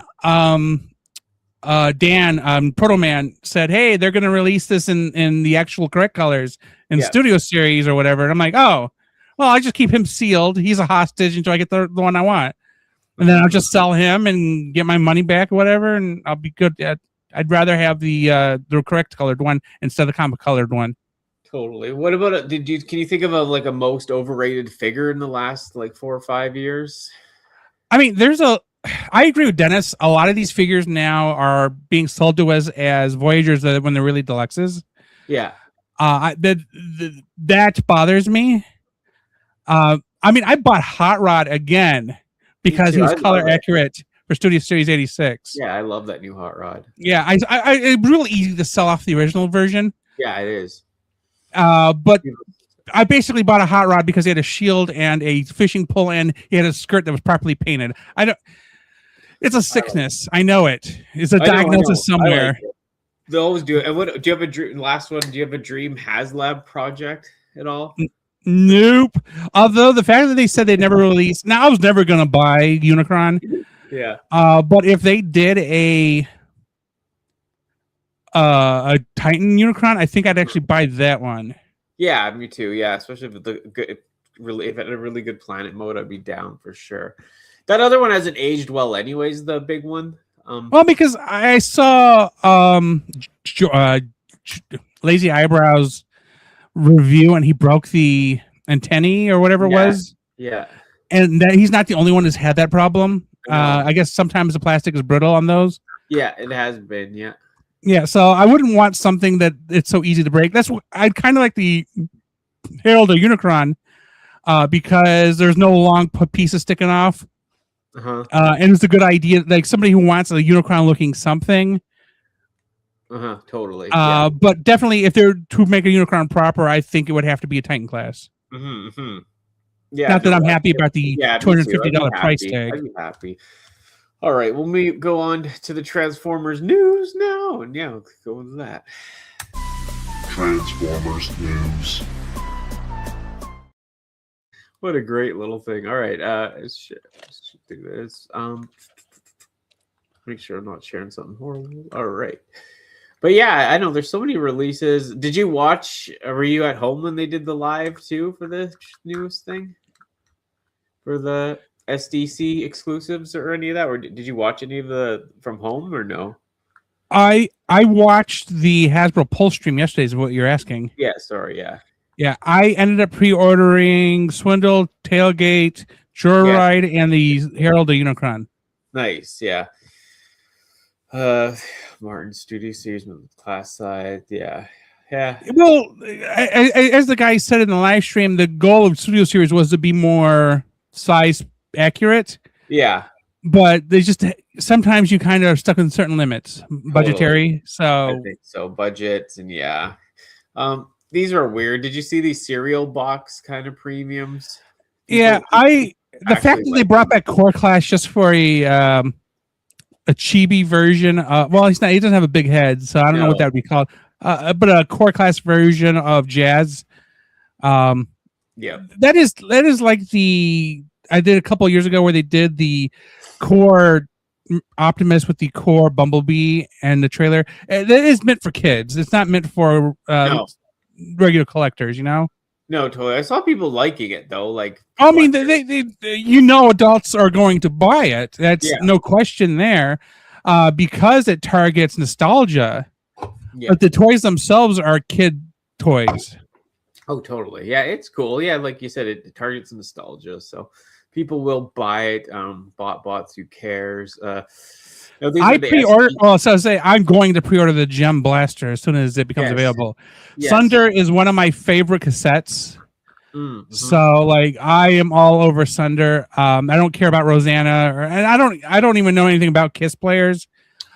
Dan, Proto Man, said, "Hey, they're going to release this in the actual correct colors in Studio Series or whatever." And I'm like, "Oh, well, I just keep him sealed. He's a hostage until I get the one I want, and then I'll just sell him and get my money back or whatever, and I'll be good." I'd rather have the correct colored one instead of the comic colored one. Totally. What about can you think of a most overrated figure in the last like 4 or 5 years? I mean, I agree with Dennis. A lot of these figures now are being sold to us as Voyagers when they're really deluxes. Yeah. That bothers me. I mean, I bought Hot Rod again because he was color accurate for Studio Series 86. Yeah, I love that new Hot Rod. Yeah, it's really easy to sell off the original version. Yeah, it is. But I basically bought a Hot Rod because he had a shield and a fishing pole, and he had a skirt that was properly painted. It's a sickness. I know it. It's a diagnosis somewhere. They always do it. And do you have a dream? Last one. Do you have a dream HasLab project at all? Nope. Although the fact that they said they never released. Now I was never gonna buy Unicron. Yeah. But if they did a Titan Unicron, I think I'd actually buy that one. Yeah, me too. Yeah, especially if it had a really good planet mode, I'd be down for sure. That other one hasn't aged well, anyways. The big one. Well, because I saw Lazy Eyebrows review, and he broke the antennae or whatever it was. Yeah, and he's not the only one who's had that problem. I guess sometimes the plastic is brittle on those. Yeah, it has been. Yeah. Yeah, so I wouldn't want something that it's so easy to break. I'd kind of like the Herald or Unicron because there's no long pieces sticking off. And it's a good idea, like somebody who wants a Unicron looking something. Totally. But definitely, if they're to make a Unicron proper, I think it would have to be a Titan class. Yeah. Not that I'm happy about the $250 price tag. I'd be happy. All right, well, we go on to the Transformers news now, and we'll go into that. Transformers news. What a great little thing. All right, let's do this. Make sure I'm not sharing something horrible. All right. But yeah, I know there's so many releases. Did you watch, were you at home when they did the live too for the newest thing? For the SDC exclusives or any of that? Or did you watch any of the from home or no? I watched the Hasbro Pulse stream yesterday is what you're asking. Yeah, sorry, yeah. Yeah, I ended up pre-ordering Swindle, Tailgate, Joyride, and the Herald of Unicron. Nice, yeah. Martin Studio Series with class size. Yeah. Yeah. Well, as the guy said in the live stream, the goal of Studio Series was to be more size accurate. Yeah. But they just sometimes you kind of are stuck in certain limits, budgetary. So I think so. Budgets and yeah. These are weird. Did you see these cereal box kind of premiums? Yeah, the fact that they brought back Core Class just for a chibi version. Well, he doesn't have a big head, so I don't know what that would be called. But a Core Class version of Jazz. Yeah, that is like I did a couple of years ago where they did the Core Optimus with the Core Bumblebee and the trailer. That is meant for kids. It's not meant for regular collectors, you know. No, totally. I saw people liking it though. Like, I mean, they adults are going to buy it. That's no question there, because it targets nostalgia. Yeah. But the toys themselves are kid toys. Oh, totally. Yeah, it's cool. Yeah, like you said, it targets nostalgia, so people will buy it. Bots, who cares? I pre-order. Well, so I say I'm going to pre-order the Gem Blaster as soon as it becomes available. Yes. Sunder is one of my favorite cassettes. Mm-hmm. So like I am all over Sunder. I don't care about Rosanna, and I don't even know anything about Kiss players.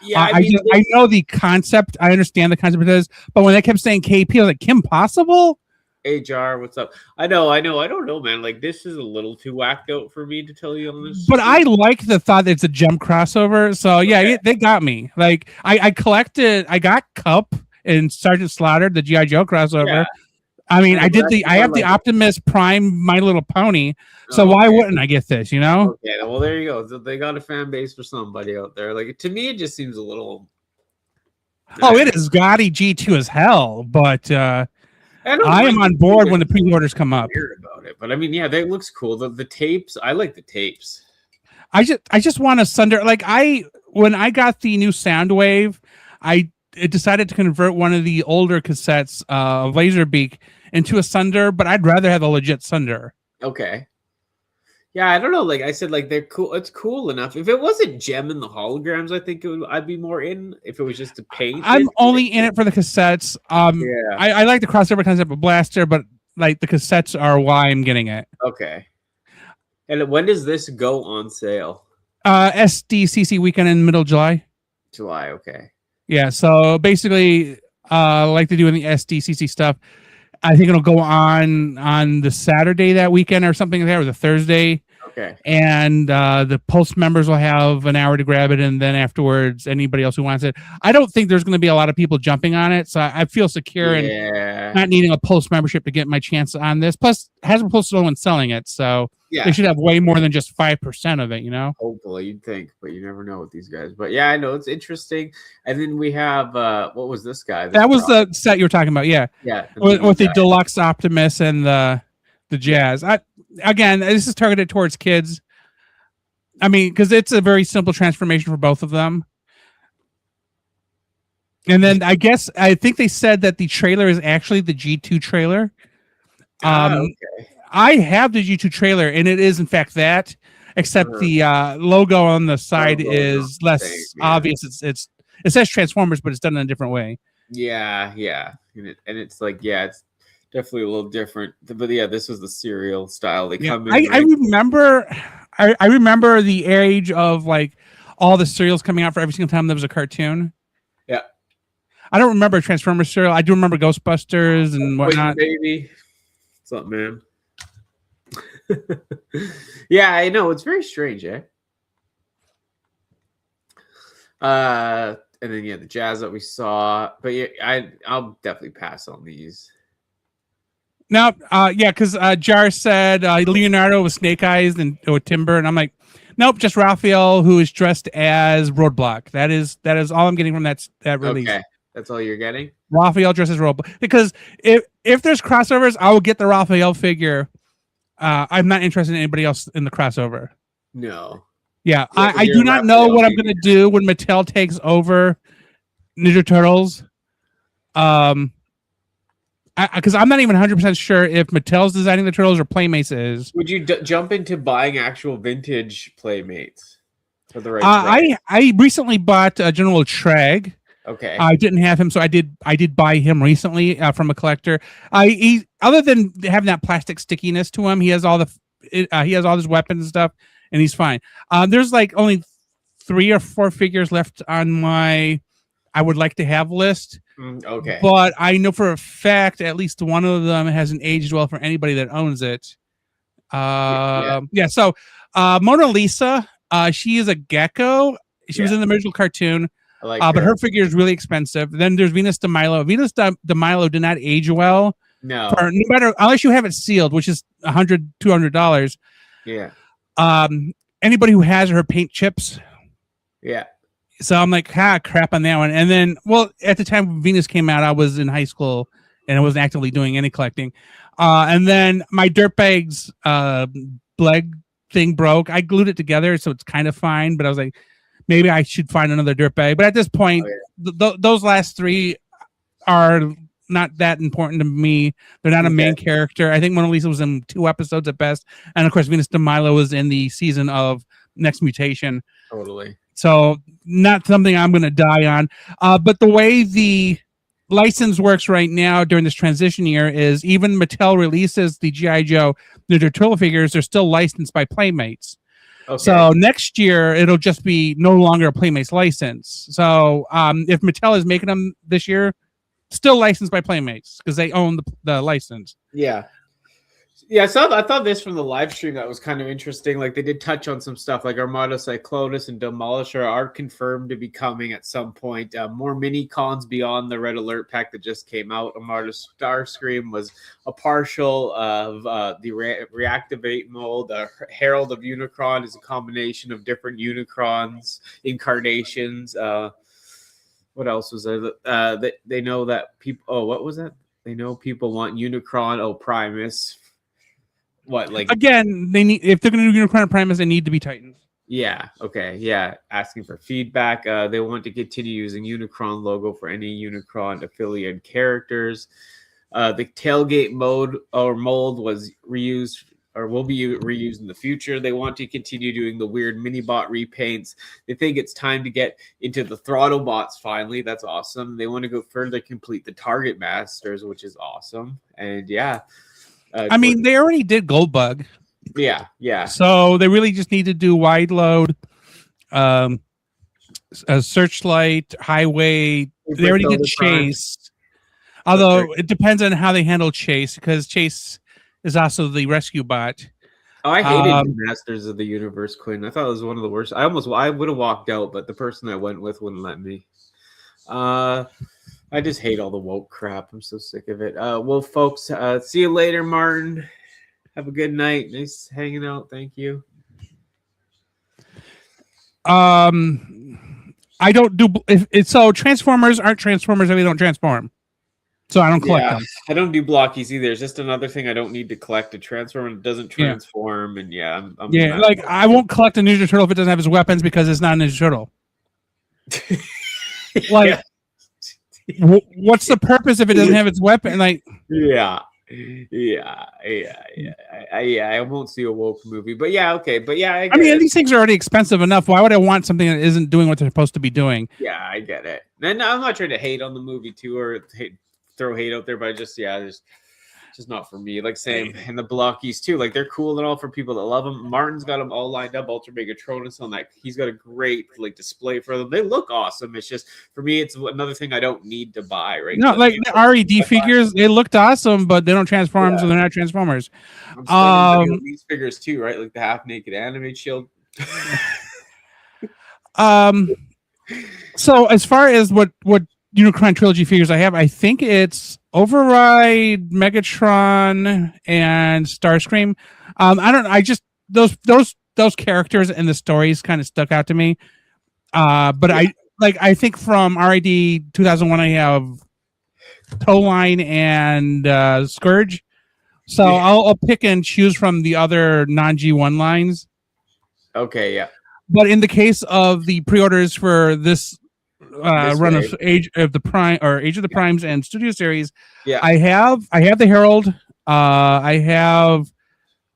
Yeah, I know the concept. I understand the concept of this, but when they kept saying KP, I was like, Kim Possible? HR, what's up? I know. I don't know, man. Like, this is a little too whacked out for me, to tell you honest. But I like the thought that it's a Gem crossover. So yeah, they got me. Like I got Cup and Sergeant Slaughter, the G.I. Joe crossover. Yeah. I mean, I have the Optimus Prime My Little Pony. So why wouldn't I get this, you know? Okay, well there you go. So they got a fan base for somebody out there. Like, to me, it just seems a little. It is gaudy G2 as hell, but I am on board when the pre-orders come up. Weird about it, but I mean, yeah, that looks cool. The tapes, I like the tapes. I just want a Sunder. Like when I got the new Soundwave, I decided to convert one of the older cassettes of Laserbeak into a Sunder, but I'd rather have a legit Sunder. Okay. Yeah, I don't know. Like I said, like they're cool. It's cool enough. If it wasn't Gem and the holograms, I think I'd be more in. If it was just to paint, I'm only in it for the cassettes. Yeah, I like the crossover concept of Blaster, but like the cassettes are why I'm getting it. Okay. And when does this go on sale? SDCC weekend in middle July. July, okay. Yeah, so basically, like they do in the SDCC stuff, I think it'll go on the Saturday that weekend or something like that, or the Thursday. Okay. And the Pulse members will have an hour to grab it, and then afterwards, anybody else who wants it. I don't think there's going to be a lot of people jumping on it, so I feel secure and not needing a Pulse membership to get my chance on this. Plus, Hasbro Pulse is the one selling it, so they should have way more than just 5% of it, you know? Hopefully, you'd think, but you never know with these guys. But yeah, I know it's interesting. And then we have what was this guy? That was the set you were talking about, yeah. Yeah. With the Deluxe Optimus and the Jazz. Again, this is targeted towards kids. I mean, because it's a very simple transformation for both of them. And then I think they said that the trailer is actually the G2 trailer. Okay. I have the G2 trailer, and it is in fact that, except the logo on the side is less obvious. It says Transformers, but it's done in a different way. Yeah. And it's like, it's definitely a little different. But yeah, this was the serial style. They come in. I remember the age of like all the serials coming out for every single time there was a cartoon. Yeah. I don't remember Transformers serial. I do remember Ghostbusters and whatnot. Baby. What's up, man? Yeah, I know. It's very strange, eh? And then the Jazz that we saw. But yeah, I'll definitely pass on these. No, because Jar said Leonardo with Snake Eyes and Timber, and I'm like, nope, just Raphael who is dressed as Roadblock. That is all I'm getting from that release. Okay, that's all you're getting. Raphael dressed as Roadblock, because if there's crossovers, I will get the Raphael figure. I'm not interested in anybody else in the crossover. No. Yeah, I do not know what I'm going to do when Mattel takes over Ninja Turtles. Because I'm not even 100% sure if Mattel's designing the Turtles or Playmates is. Would you jump into buying actual vintage Playmates? for the right price. I recently bought General Treg. Okay. I didn't have him, so I did buy him recently from a collector. He, other than having that plastic stickiness to him, he has all his weapons and stuff, and he's fine. There's like only 3 or 4 figures left on my I would like to have list. Okay. But I know for a fact at least one of them hasn't aged well for anybody that owns it. So Mona Lisa, she is a gecko. She was in the original cartoon. I like but her figure is really expensive. Then there's Venus de Milo. Venus de Milo did not age well. No. No matter, unless you have it sealed, which is $100, $200. Yeah. Anybody who has her paint chips. Yeah. So I'm like, crap on that one. And then, well, at the time Venus came out, I was in high school and I wasn't actively doing any collecting. And then my Dirtbags leg thing broke. I glued it together, so it's kind of fine. But I was like, maybe I should find another Dirtbag. But at this point, those last 3 are not that important to me. They're not a main character. I think Mona Lisa was in 2 episodes at best. And of course, Venus de Milo was in the season of Next Mutation. Totally. So not something I'm going to die on. But the way the license works right now during this transition year is even Mattel releases the G.I. Joe Ninja Turtle figures, they're still licensed by Playmates. Okay. So next year, it'll just be no longer a Playmates license. So if Mattel is making them this year, still licensed by Playmates because they own the license. Yeah. Yeah, I thought this from the live stream that was kind of interesting. Like they did touch on some stuff like Armada Cyclonus and Demolisher are confirmed to be coming at some point. More mini cons beyond the Red Alert pack that just came out. Armada Starscream was a partial of the Reactivate mold. Herald of Unicron is a combination of different Unicrons incarnations. What else was there? They know that people. Oh, what was that? They know people want Unicron. Oh, Primus. What, like again? They need, if they're going to do Unicron and Primus, they need to be Titans. Yeah. Okay. Yeah. Asking for feedback. They want to continue using Unicron logo for any Unicron affiliated characters. The tailgate mode or mold was reused or will be reused in the future. They want to continue doing the weird mini bot repaints. They think it's time to get into the throttle bots finally. That's awesome. They want to go further, complete the target masters, which is awesome. And yeah. I mean, they already did Goldbug. Yeah, yeah. So they really just need to do wide load, a Searchlight, Highway. They already did Chase. Although it depends on how they handle Chase, because Chase is also the rescue bot. Oh, I hated Masters of the Universe Quinn. I thought it was one of the worst. I would have walked out, but the person I went with wouldn't let me. I just hate all the woke crap. I'm so sick of it. Well, folks, see you later, Martin. Have a good night. Nice hanging out. Thank you. I don't do so Transformers aren't Transformers if they don't transform. So I don't collect them. I don't do blockies either. It's just another thing I don't need to collect. A transform and it doesn't transform. And I'm like I won't collect a Ninja Turtle if it doesn't have his weapons because it's not a Ninja Turtle. Like what's the purpose if it doesn't have its weapon? Like I won't see a woke movie, but okay, but I mean, these things are already expensive enough. Why would I want something that isn't doing what they're supposed to be doing? Yeah, I get it. And I'm not trying to hate on the movie too, or throw hate out there, but it's just not for me. Like same, and the blockies too. Like they're cool and all for people that love them. Martin's got them all lined up. Ultra Megatronus on that. He's got a great display for them. They look awesome. It's just for me, it's another thing I don't need to buy. Right? No, like the RED figures, they looked awesome, but they don't transform, so they're not Transformers. These figures too, right? Like the half naked Animate Shield. So as far as what Unicron trilogy figures I have, I think it's Override, Megatron, and Starscream. I just those characters and the stories kind of stuck out to me. But I think from RID 2001 I have Towline and Scourge. So I'll pick and choose from the other non-G1 lines. Okay, yeah. But in the case of the pre-orders for this run of Age of the Primes and Studio Series, I have the Herald, I have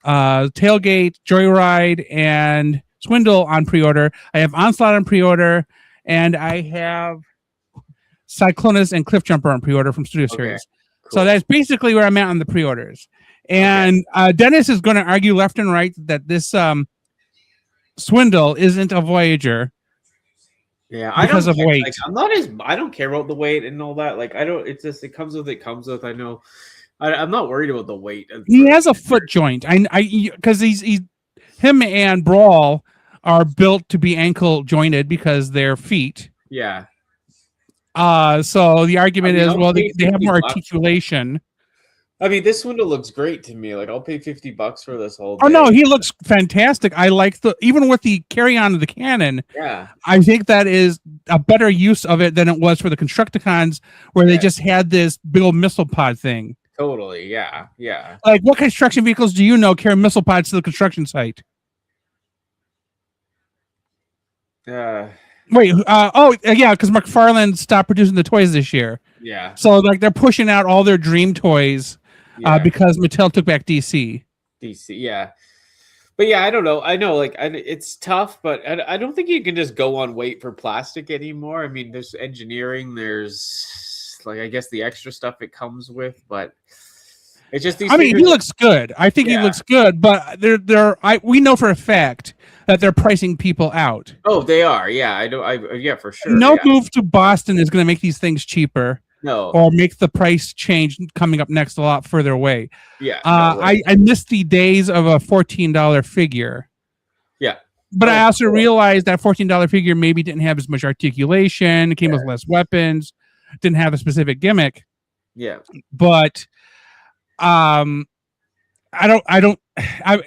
Tailgate, Joyride, and Swindle on pre-order. I have Onslaught on pre-order, and I have Cyclonus and Cliffjumper on pre-order from Studio Series. Cool. So that's basically where I'm at on the pre-orders. And Dennis is going to argue left and right that this Swindle isn't a Voyager. Yeah, because of weight. Like, I don't care about the weight and all that. Like, I don't. It's just it comes with. I know. I'm not worried about the weight. He has a foot joint. Because him and Brawl are built to be ankle jointed because they're feet. Yeah. So the argument is, well, they have more articulation. I mean, this Swindle looks great to me. Like, I'll pay $50 for this whole day. Oh no, he looks fantastic. I like even with the carry-on of the cannon. Yeah, I think that is a better use of it than it was for the Constructicons, where they just had this big old missile pod thing. Totally, yeah. Like, what construction vehicles do you know carry missile pods to the construction site? Yeah, because McFarlane stopped producing the toys this year. Yeah. So, like, they're pushing out all their dream toys because Mattel took back DC. Yeah. But yeah, I don't know. I know, like, it's tough, but I don't think you can just go on weight for plastic anymore. I mean, there's engineering, there's, like, I guess the extra stuff it comes with, but it's just these. I mean, he looks good. I think he looks good, but we know for a fact that they're pricing people out. Oh, they are. Yeah, I know. Yeah, for sure. No move to Boston is going to make these things cheaper. No. Or make the price change coming up next a lot further away. Yeah. I missed the days of a $14 figure. Yeah. But I also realized that $14 figure maybe didn't have as much articulation. It came with less weapons. Didn't have a specific gimmick. Yeah. But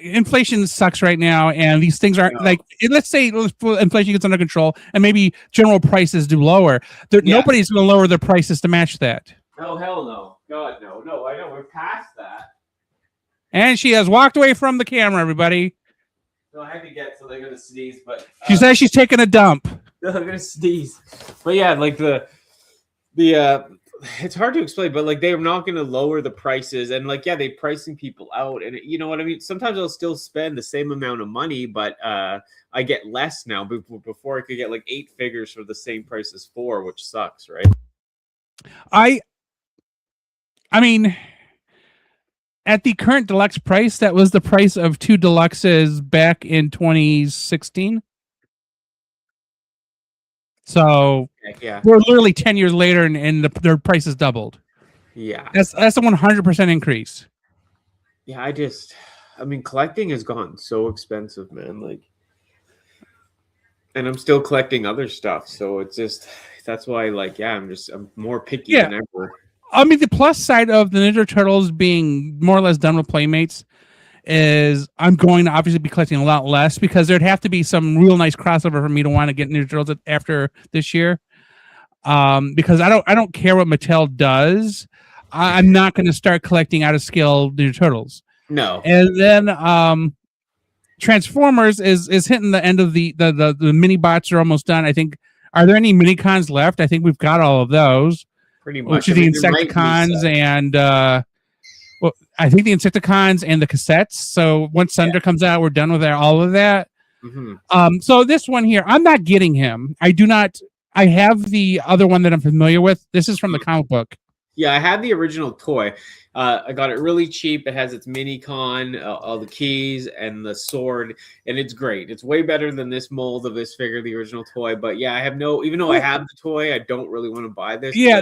inflation sucks right now, and these things aren't like, let's say inflation gets under control and maybe general prices do lower. Nobody's going to lower their prices to match that. Oh, hell no. God, no. I know. We're past that. And she has walked away from the camera, everybody. No, I had to get, so they're going to sneeze, but... She says she's taking a dump. No, I'm going to sneeze. But yeah, like the it's hard to explain, but like they're not going to lower the prices, and like they're pricing people out, and you know what I mean. Sometimes I'll still spend the same amount of money, but I get less now. Before I could get like 8 figures for the same price as 4, which sucks, right? I mean, at the current deluxe price, that was the price of 2 deluxes back in 2016. So we're literally 10 years later, and their price has doubled. Yeah, that's a 100% increase. Yeah, I mean, collecting has gone so expensive, man. Like, and I'm still collecting other stuff, so it's just that's why, like, I'm more picky than ever. I mean, the plus side of the Ninja Turtles being more or less done with Playmates is I'm going to obviously be collecting a lot less, because there'd have to be some real nice crossover for me to want to get Ninja Turtles after this year. Because I don't care what Mattel does. I'm not going to start collecting out of scale Ninja Turtles. No. And then Transformers is hitting the end of the mini bots are almost done. I think. Are there any mini cons left? I think we've got all of those. Pretty much. Which are the Insecticons and I think the Insecticons and the cassettes. So once Thunder comes out, we're done with all of that. Mm-hmm. So this one here, I'm not getting him. I do not. I have the other one that I'm familiar with. This is from the comic book. Yeah, I had the original toy. I got it really cheap. It has its mini con, all the keys, and the sword, and it's great. It's way better than this mold of this figure, the original toy. But yeah, I have even though I have the toy, I don't really want to buy this. Yeah,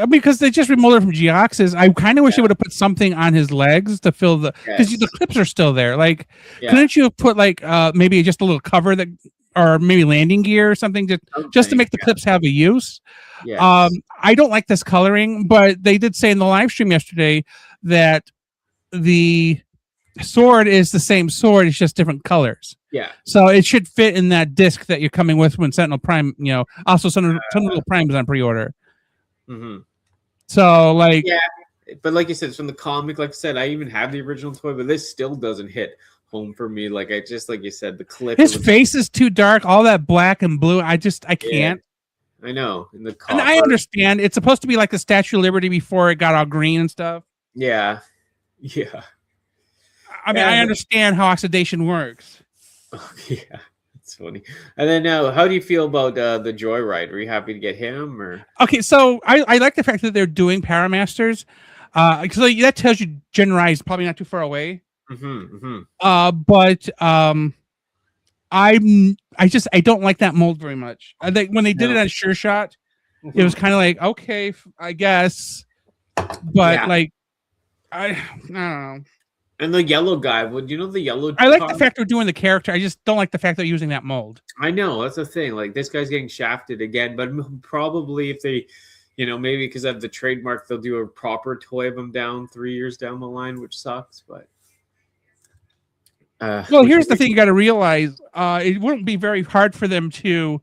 because they just remolded from Geox's. I kind of wish they would have put something on his legs to fill because the clips are still there. Like, couldn't you have put like maybe just a little cover that, or maybe landing gear or something just to make the clips have a use? Yes. I don't like this coloring, but they did say in the live stream yesterday that the sword is the same sword, it's just different colors. Yeah. So it should fit in that disc that you're coming with when Sentinel Prime, also Sentinel Prime is on pre-order. Mm-hmm. So like, but like you said, it's from the comic. Like I said, I even have the original toy, but this still doesn't hit home for me. Like like you said, the clip. His face is too dark, all that black and blue. I can't. I know. And I understand it's supposed to be like the Statue of Liberty before it got all green and stuff. Yeah. I mean, I understand how oxidation works. Yeah. funny. And then how do you feel about the Joyride? Were you happy to get him or? Okay, so I like the fact that they're doing Paramasters, because that tells you Gen Rai is probably not too far away. But I don't like that mold very much. When they did it on Sure Shot, it was kind of like, okay, I guess, but like I don't know. And the yellow guy, would you know the yellow? I like the fact they're doing the character. I just don't like the fact they're using that mold. I know, that's the thing. Like, this guy's getting shafted again, but probably if they, maybe because of the trademark, they'll do a proper toy of him down 3 years down the line, which sucks. But well, here's the thing you got to realize: it wouldn't be very hard for them to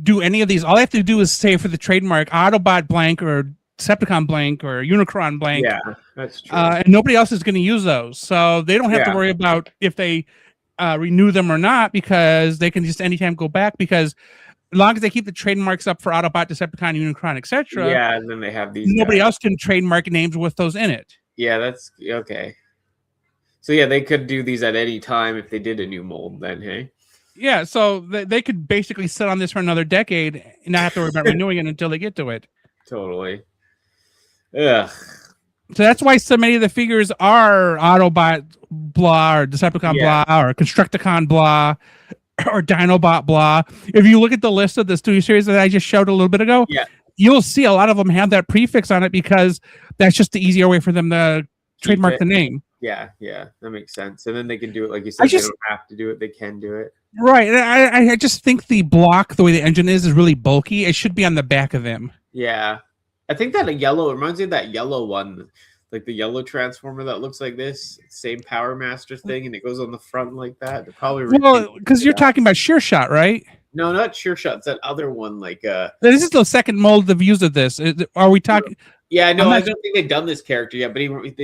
do any of these. All they have to do is say for the trademark Autobot blank or Decepticon blank or Unicron blank. Yeah, that's true. And nobody else is going to use those, so they don't have to worry about if they renew them or not, because they can just anytime go back, because as long as they keep the trademarks up for Autobot, Decepticon, Unicron, etc. Yeah, and then they have these. Nobody else can trademark names with those in it. Yeah, that's okay. So yeah, they could do these at any time if they did a new mold. Then, hey. Yeah, so they could basically sit on this for another decade and not have to worry about renewing it until they get to it. Totally. Ugh. So that's why so many of the figures are Autobot blah or Decepticon blah or Constructicon blah or Dinobot blah. If you look at the list of the studio series that I just showed a little bit ago, you'll see a lot of them have that prefix on it because that's just the easier way for them to trademark the name. Yeah, that makes sense. And then they can do it like you said. They don't have to do it; they can do it. Right. I just think the block, the way the engine is really bulky. It should be on the back of them. Yeah. I think that yellow reminds me of that yellow one, like the yellow transformer that looks like this, same Power Master thing, and it goes on the front like that. They're probably because you're talking about Sure Shot, right? No, not Sure Shot. It's that other one. Like this is the second mold of use of this. Are we talking? Yeah, no, I don't think they've done this character yet. But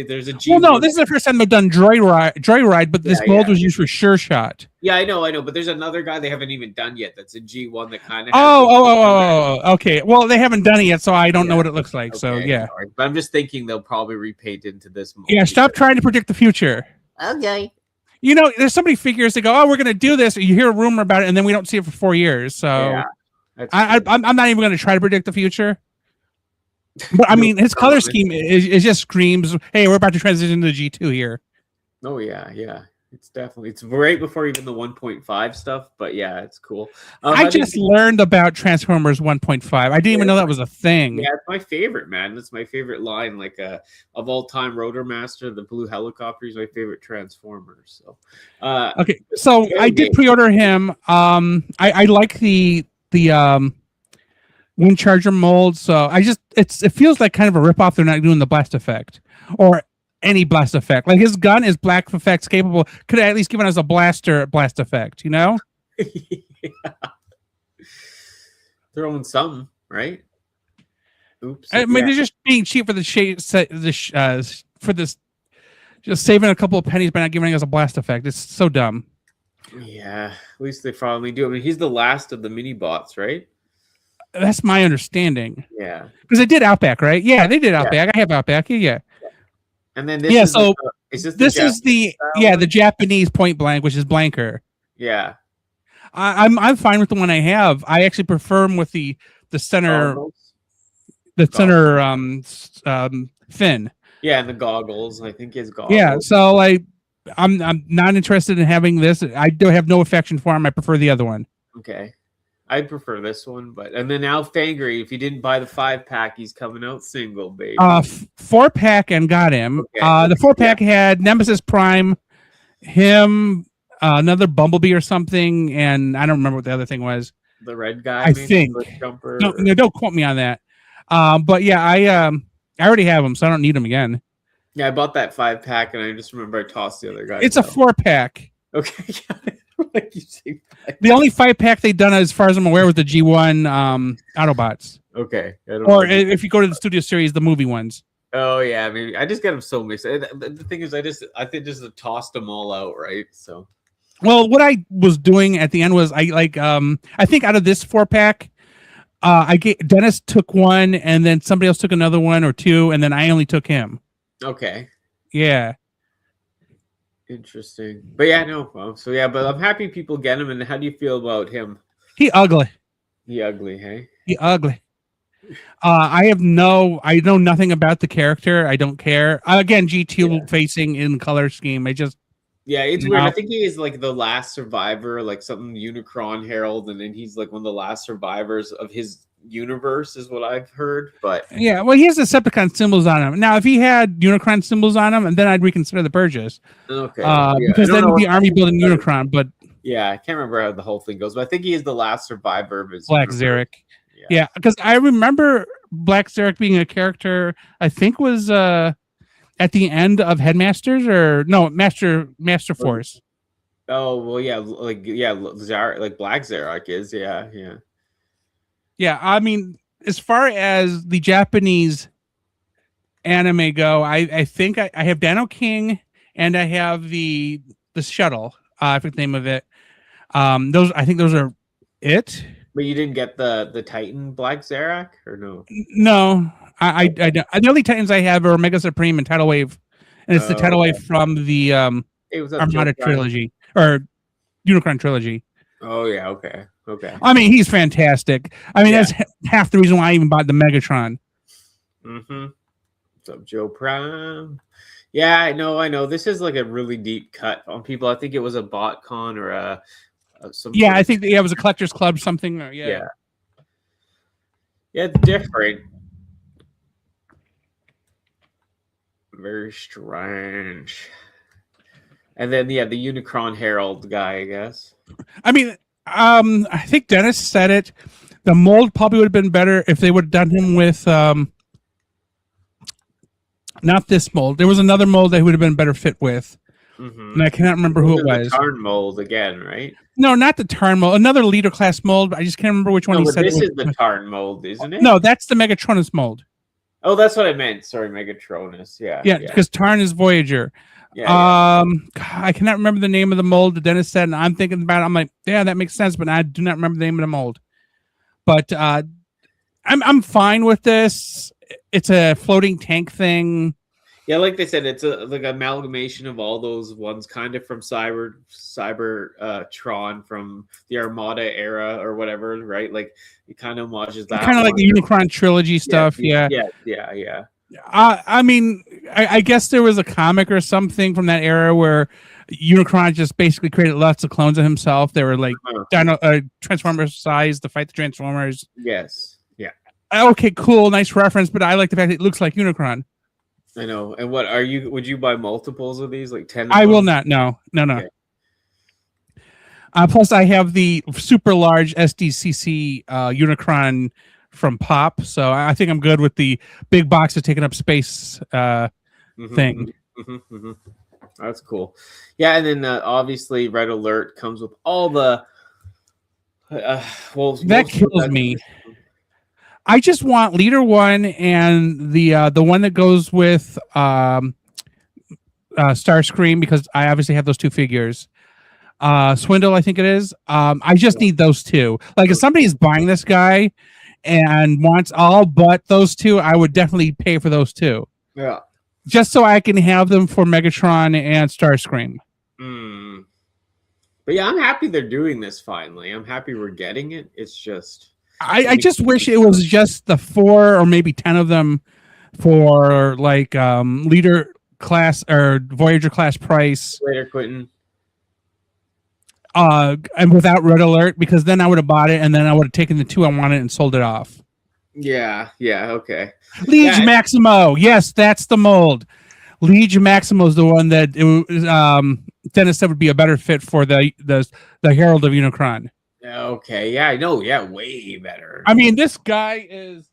there's a G. Well, no, this is the first time they've done Joyride, but this mold was used for Sure Shot. Yeah, I know, but there's another guy they haven't even done yet. That's a G1 that kind of. Okay. Well, they haven't done it yet, so I don't know what it looks like. Okay, so yeah, sorry. But I'm just thinking they'll probably repaint into this mold. Yeah, stop trying to predict the future. Okay. There's so many figures that go, oh, we're going to do this. You hear a rumor about it, and then we don't see it for 4 years. So I'm not even going to try to predict the future. But I mean, his color scheme it just screams, "Hey, we're about to transition to the G2 here." Oh yeah. It's right before even the 1.5 stuff, but yeah, it's cool. I just learned about Transformers 1.5. I didn't even know that was a thing. Yeah, it's my favorite, man. It's my favorite line, like of all time. Rotor Master, the blue helicopter, is my favorite Transformer. So, okay, so I did pre-order him. I like the Wind Charger mold, so it feels like kind of a ripoff. They're not doing the blast effect or any blast effect. Like his gun is blast effects capable. Could have at least given us a blast effect, Yeah. Throwing some, right? Oops. I mean, they're just being cheap for for this, just saving a couple of pennies by not giving us a blast effect. It's so dumb. Yeah, at least they finally do. I mean, he's the last of the mini bots, right? That's my understanding. Yeah, because they did Outback, right? Yeah, they did Outback. I have Outback. Yeah. And then this is the Japanese Point Blank, which is blanker. Yeah, I'm fine with the one I have. I actually prefer him with the center, fin. Yeah, and the goggles. I think his goggles. Yeah, so I'm not interested in having this. I do have no affection for him. I prefer the other one. Okay. I prefer this one, and then now Fangry, if you didn't buy the 5-pack, he's coming out single, baby. 4-pack and got him. Okay. The 4-pack had Nemesis Prime, him, another Bumblebee or something, and I don't remember what the other thing was. The red guy, I think. No, don't quote me on that. But yeah, I already have him, so I don't need him again. Yeah, I bought that 5-pack, and I just remember I tossed the other guy. It's a 4-pack. Okay. Like you say, the only 5-pack they've done, as far as I'm aware, was the G1 Autobots. Okay. Or if you go to the Studio Series, the movie ones. Oh yeah, maybe I just get them so mixed. The thing is, I think just tossed them all out, right? So. Well, what I was doing at the end was I think out of this 4-pack, Dennis took one, and then somebody else took another one or two, and then I only took him. Okay. Yeah. Interesting. But yeah, no. So yeah, but I'm happy people get him. And how do you feel about him? He ugly. He ugly, hey? He ugly. I know nothing about the character. I don't care. Again, G2 facing in color scheme. Yeah, it's weird. I think he is like the last survivor, like something Unicron Herald, and then he's like one of the last survivors of his universe, is what I've heard. But yeah, well, he has the Decepticon symbols on him. Now, if he had Unicron symbols on him, and then I'd reconsider the purchase. Okay. Because then it'd be army building Unicron. But yeah, I can't remember how the whole thing goes, but I think he is the last survivor of his Black Zarek. Yeah, because I remember Black Zarek being a character. I think was at the end of Headmasters or no Master Force. Oh well, yeah, like Zarek, like Black Zarek is, yeah. Yeah, I mean, as far as the Japanese anime go, I think I have Dano King and I have the shuttle. I forget the name of it. I think those are it. But you didn't get the Titan Black Zarek, or no? No, I don't. The only Titans I have are Omega Supreme and Tidal Wave, and it's the Tidal Wave from the Armada trilogy or Unicron trilogy. Oh yeah, okay. I mean, he's fantastic. I mean, that's half the reason why I even bought the Megatron. What's up, Joe Prime? Yeah, I know. This is like a really deep cut on people. I think it was a BotCon or a. I think it was a collector's club something. Yeah, it's different. Very strange. And then the Unicron Herald guy, I guess. I mean, I think Dennis said it. The mold probably would have been better if they would have done him with not this mold. There was another mold that would have been better fit with. And I cannot remember who it was. The Tarn mold again, right? No, not the Tarn mold. Another leader class mold. I just can't remember which one he said. This is the Tarn mold, isn't it? No, that's the Megatronus mold. Oh, that's what I meant. Sorry, Megatronus. Yeah, because Tarn is Voyager. I cannot remember the name of the mold that Dennis said, and I'm thinking about it. I'm like, yeah, that makes sense, but I do not remember the name of the mold. But I'm fine with this. It's a floating tank thing. Yeah, like they said, it's like amalgamation of all those ones, kind of from Cybertron from the Armada era or whatever, right? Like it kind of homages that. Kind of like the Unicron trilogy stuff. Yeah. I mean, I guess there was a comic or something from that era where Unicron just basically created lots of clones of himself. They were like Transformers size to fight the Transformers. Yes. Yeah. Okay, cool, nice reference, but I like the fact that it looks like Unicron. I know. And what are you? Would you buy multiples of these, like 10? I will not. No. Okay. Plus, I have the super large SDCC Unicron from Pop, so I think I'm good with the big box of taking up space thing. That's cool. Yeah, and then obviously Red Alert comes with all the. That kills me. I just want Leader 1 and the one that goes with Starscream, because I obviously have those two figures. Swindle, I think it is. I just need those two. Like if somebody is buying this guy and wants all but those two, I would definitely pay for those two. Yeah. Just so I can have them for Megatron and Starscream. But yeah, I'm happy they're doing this finally. I'm happy we're getting it. It's just... I just wish it was just the 4 or maybe 10 of them for like leader class or Voyager class price. Later, Quentin. And without Red Alert, because then I would have bought it and then I would have taken the 2 I wanted and sold it off. Yeah, okay. Liege Maximo. Yes, that's the mold. Liege Maximo is the one that Dennis said would be a better fit for the Herald of Unicron. Okay, yeah, I know. Yeah, way better. I mean, this guy is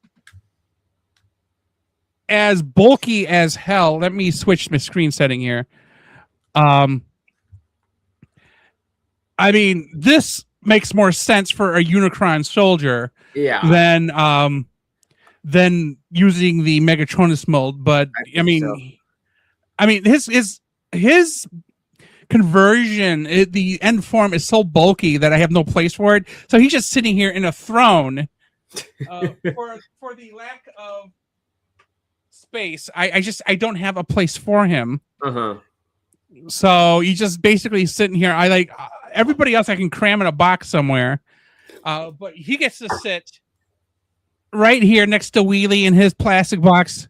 as bulky as hell. Let me switch my screen setting here. I mean, this makes more sense for a Unicron soldier than using the Megatronus mold. But I mean, his conversion, the end form is so bulky that I have no place for it. So he's just sitting here in a throne. For the lack of space, I don't have a place for him. So he's just basically sitting here. I like everybody else I can cram in a box somewhere. But he gets to sit right here next to Wheelie in his plastic box.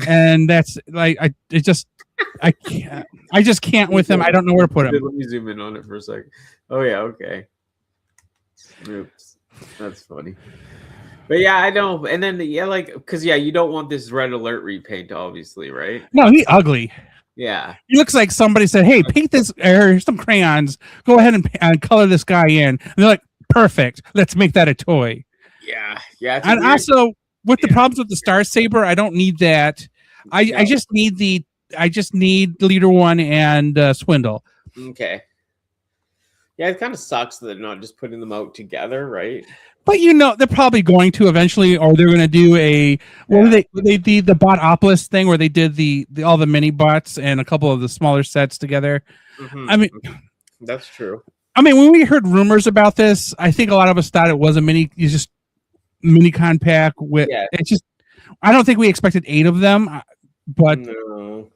And that's like I just can't with him. I don't know where to put him. Let me zoom in on it for a second. Oh yeah, okay. Oops. That's funny. But yeah, I know. And then because you don't want this red alert repaint, obviously, right? No, he's ugly. Yeah. He looks like somebody said, "Hey, paint this, here's some crayons. Go ahead and color this guy in." And they're like, "Perfect. Let's make that a toy." Yeah. Yeah. And also with the problems with the Star Saber, I don't need that. I just need Leader One and Swindle. Okay. Yeah, it kind of sucks that they're not just putting them out together, right? But they're probably going to eventually, or they're going to do they did the Botopolis thing where they did all the mini bots and a couple of the smaller sets together. Mm-hmm. I mean, that's true. I mean, when we heard rumors about this, I think a lot of us thought it was just mini con pack with. Yeah. It's just, I don't think we expected 8 of them, but no.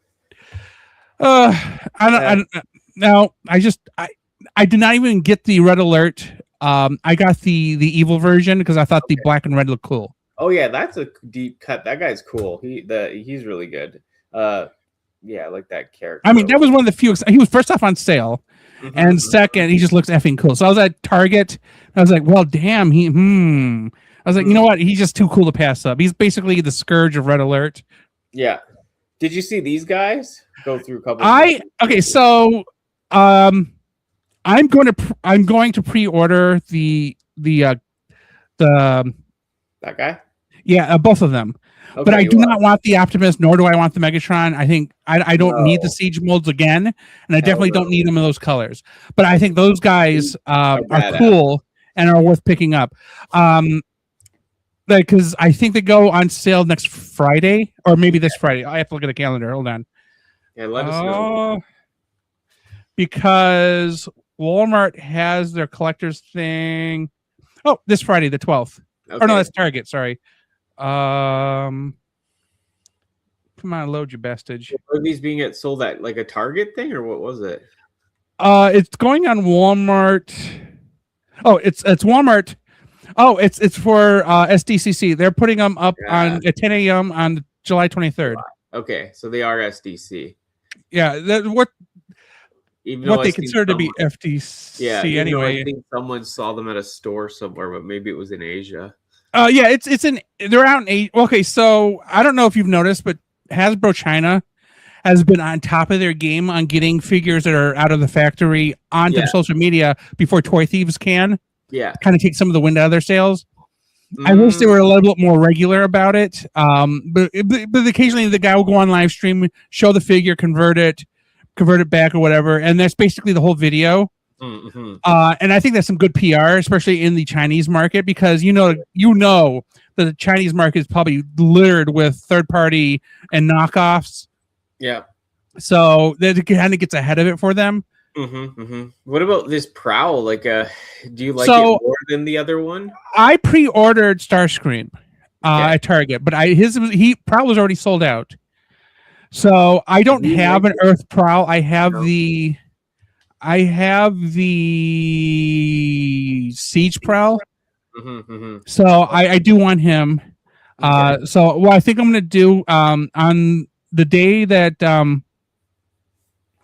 I did not even get the red alert. I got the evil version because I thought the black and red looked cool. Oh yeah, that's a deep cut. That guy's cool. He's really good. Yeah, I like that character. I mean, that was one of the few. He was first off on sale, and second, he just looks effing cool. So I was at Target. I was like, well, damn. I was like, you know what? He's just too cool to pass up. He's basically the scourge of red alert. Yeah. Did you see these guys go through a couple? So I'm going to pre-order the that guy. Yeah, both of them. Okay, but I do not want the Optimus, nor do I want the Megatron. I think I don't need the Siege molds again, and I definitely don't need them in those colors. But I think those guys are cool and are worth picking up. Because I think they go on sale next Friday, or maybe this Friday. I have to look at the calendar. Hold on. Yeah, let us know. Because Walmart has their collector's thing. Oh, this Friday, the 12th. Okay. Or no, that's Target. Sorry. Come on, load you bastage. Are these being sold at like a Target thing, or what was it? It's going on Walmart. Oh, it's Walmart. Oh, it's for SDCC. They're putting them up at 10 a.m. on July 23rd. Okay, so they are SDC. Yeah, what they consider to be FTC anyway. I think someone saw them at a store somewhere, but maybe it was in Asia. Yeah, they're out in Asia. Okay, so I don't know if you've noticed, but Hasbro China has been on top of their game on getting figures that are out of the factory onto social media before toy thieves can. Yeah, kind of take some of the wind out of their sails. I wish they were a little bit more regular about it. But occasionally the guy will go on live stream, show the figure, convert it back or whatever, and that's basically the whole video. And I think that's some good PR, especially in the Chinese market, because you know that the Chinese market is probably littered with third party and knockoffs. Yeah, so that kind of gets ahead of it for them. What about this Prowl? Like, do you like it more than the other one? I pre-ordered Starscream at Target, but Prowl was already sold out. So I don't have an Earth Prowl. I have the Siege Prowl. So I do want him. So what I think I'm going to do on the day that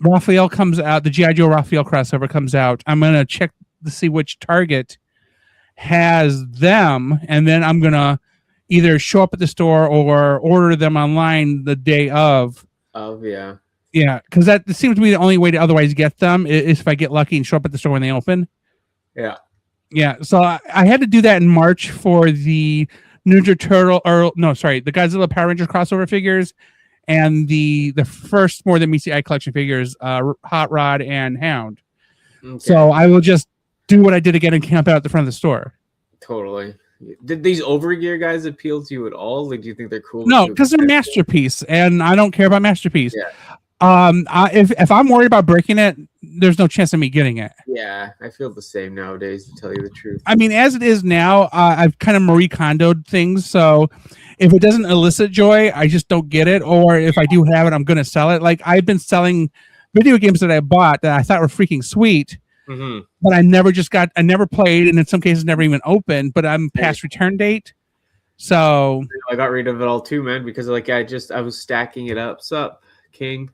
Raphael comes out, the G.I. Joe Raphael crossover comes out, I'm going to check to see which Target has them, and then I'm going to either show up at the store or order them online the day of. Yeah, because that seems to be the only way to otherwise get them is if I get lucky and show up at the store when they open. Yeah. So I had to do that in March for the Ninja Turtle, the Godzilla Power Rangers crossover figures, and the first More Than Meets the Eye collection figures, Hot Rod and Hound. So I will just do what I did again and camp out at the front of the store. Totally. Did these Overgear guys appeal to you at all? Like, do you think they're cool? No, because they're Masterpiece, and I don't care about Masterpiece. If I'm worried about breaking it, there's no chance of me getting it. Yeah, I feel the same nowadays, to tell you the truth. I mean, as it is now, I've kind of Marie Kondo'd things, so if it doesn't elicit joy, I just don't get it, or if I do have it, I'm going to sell it. Like, I've been selling video games that I bought that I thought were freaking sweet, but I never played, and in some cases never even opened. But I'm past return date, so I got rid of it all too, man, because like I was stacking it up. Sup, King?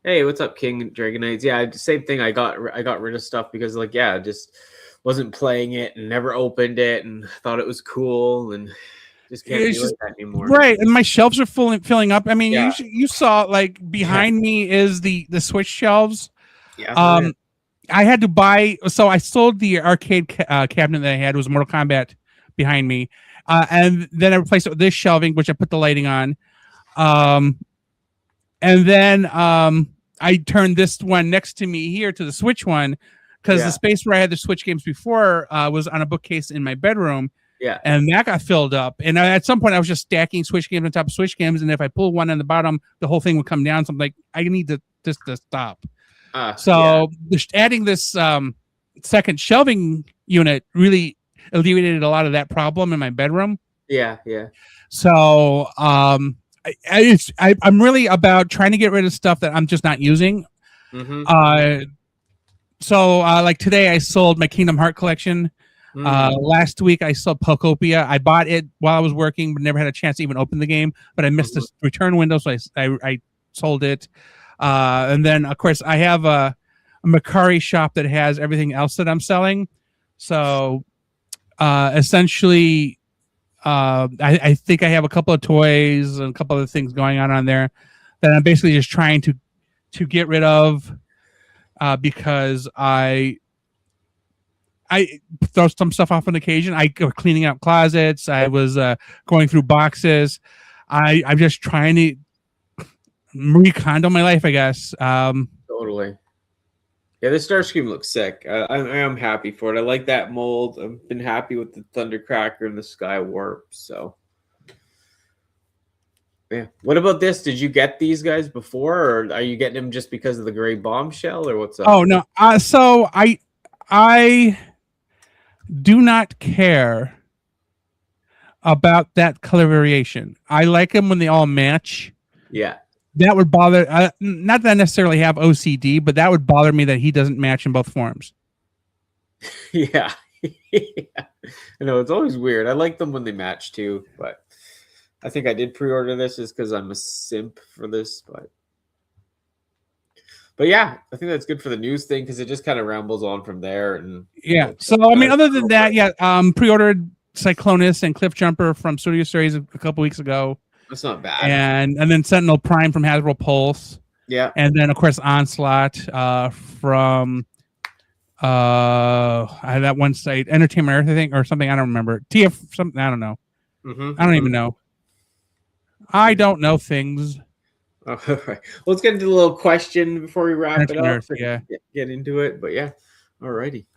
Hey, what's up, King Dragon Knights? Yeah, same thing. I got rid of stuff because like I just wasn't playing it and never opened it and thought it was cool and just can't do that anymore. Right, and my shelves are filling up. I mean, you saw like behind me is the Switch shelves. Yeah. I had to buy, so I sold the arcade cabinet that I had. It was Mortal Kombat behind me, and then I replaced it with this shelving, which I put the lighting on, and then I turned this one next to me here to the Switch one because the space where I had the Switch games before was on a bookcase in my bedroom. Yeah, and that got filled up. And at some point, I was just stacking Switch games on top of Switch games, and if I pull one on the bottom, the whole thing would come down. So I'm like, I need to stop. Adding this second shelving unit really alleviated a lot of that problem in my bedroom. Yeah. So I'm really about trying to get rid of stuff that I'm just not using. So like today, I sold my Kingdom Heart collection. Last week I sold Pokopia. I bought it while I was working, but never had a chance to even open the game. But I missed the return window, so I sold it. And then of course I have a Macari shop that has everything else that I'm selling. So essentially, I think I have a couple of toys and a couple of things going on there that I'm basically just trying to get rid of because I throw some stuff off on occasion. I go cleaning out closets. I was going through boxes. I'm just trying to recondo my life, I guess. Totally. Yeah, the Starscream looks sick. I am happy for it. I like that mold. I've been happy with the Thundercracker and the Sky Warp. So, yeah. What about this? Did you get these guys before, or are you getting them just because of the gray bombshell, or what's up? Oh no. So I do not care about that color variation. I like them when they all match. Yeah. That would bother, not that I necessarily have OCD, but that would bother me that he doesn't match in both forms. Yeah. I know, it's always weird. I like them when they match too, but I think I did pre-order this just because I'm a simp for this, but yeah, I think that's good for the news thing because it just kind of rambles on from there. And yeah, so I mean, other than that, pre-ordered Cyclonus and Cliffjumper from Studio Series a couple weeks ago. That's not bad. And then Sentinel Prime from Hasbro Pulse. Yeah. And then of course Onslaught from that one site, Entertainment Earth, I think, or something. I don't remember. TF something. I don't know. I don't even know. I don't know things. All right. Well, let's get into a little question before we wrap it up. Earth, yeah. Get into it. But yeah. All righty.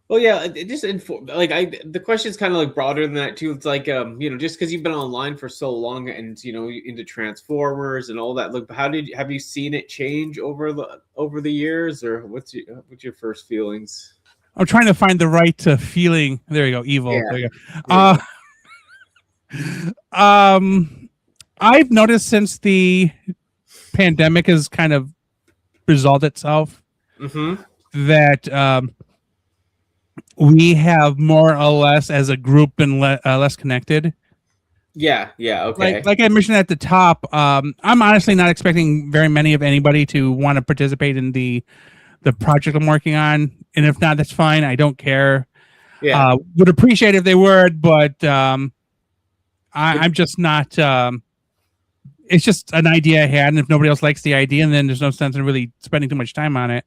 Well, yeah, it just the question is kind of like broader than that too. It's like just because you've been online for so long and into Transformers and all that. Look, have you seen it change over the years, or what's your first feelings? I'm trying to find the right feeling. There you go, evil. Yeah. There you go. I've noticed since the pandemic has kind of resolved itself that we have more or less as a group been less connected. Yeah, okay. Like I mentioned at the top, I'm honestly not expecting very many of anybody to want to participate in the project I'm working on, and if not, that's fine. I don't care. Yeah, would appreciate if they would, but I'm just not. It's just an idea I had, and if nobody else likes the idea, then there's no sense in really spending too much time on it.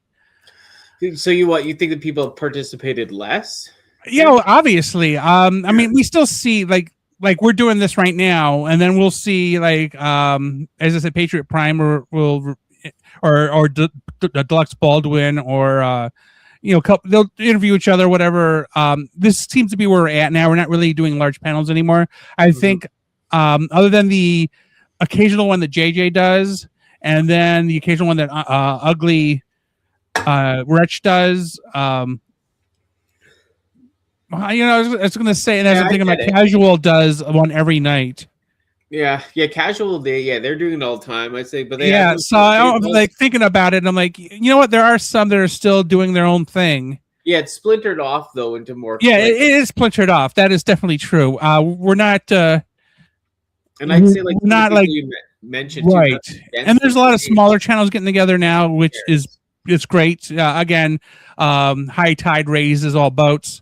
So you think that people participated less? Yeah, well, obviously. I mean, we still see like we're doing this right now, and then we'll see as I said, Patriot Prime or Deluxe Baldwin or they'll interview each other, whatever. This seems to be where we're at now. We're not really doing large panels anymore. I think other than the occasional one that JJ does, and then the occasional one that Ugly Wretch does. I was going to say, and as Yeah, I'm thinking I about get it. Casual does one every night. Yeah, Casual Day, they're doing it all the time, I'd say. But they Yeah, so I'm like thinking about it, and I'm like, you know what? There are some that are still doing their own thing. Yeah, it's splintered off though into more. Yeah, it is splintered off. That is definitely true. We're not. And I'd say like we're not like you mentioned right. Too, and there's a lot of smaller channels getting together now, which is it's great. Again, high tide raises all boats.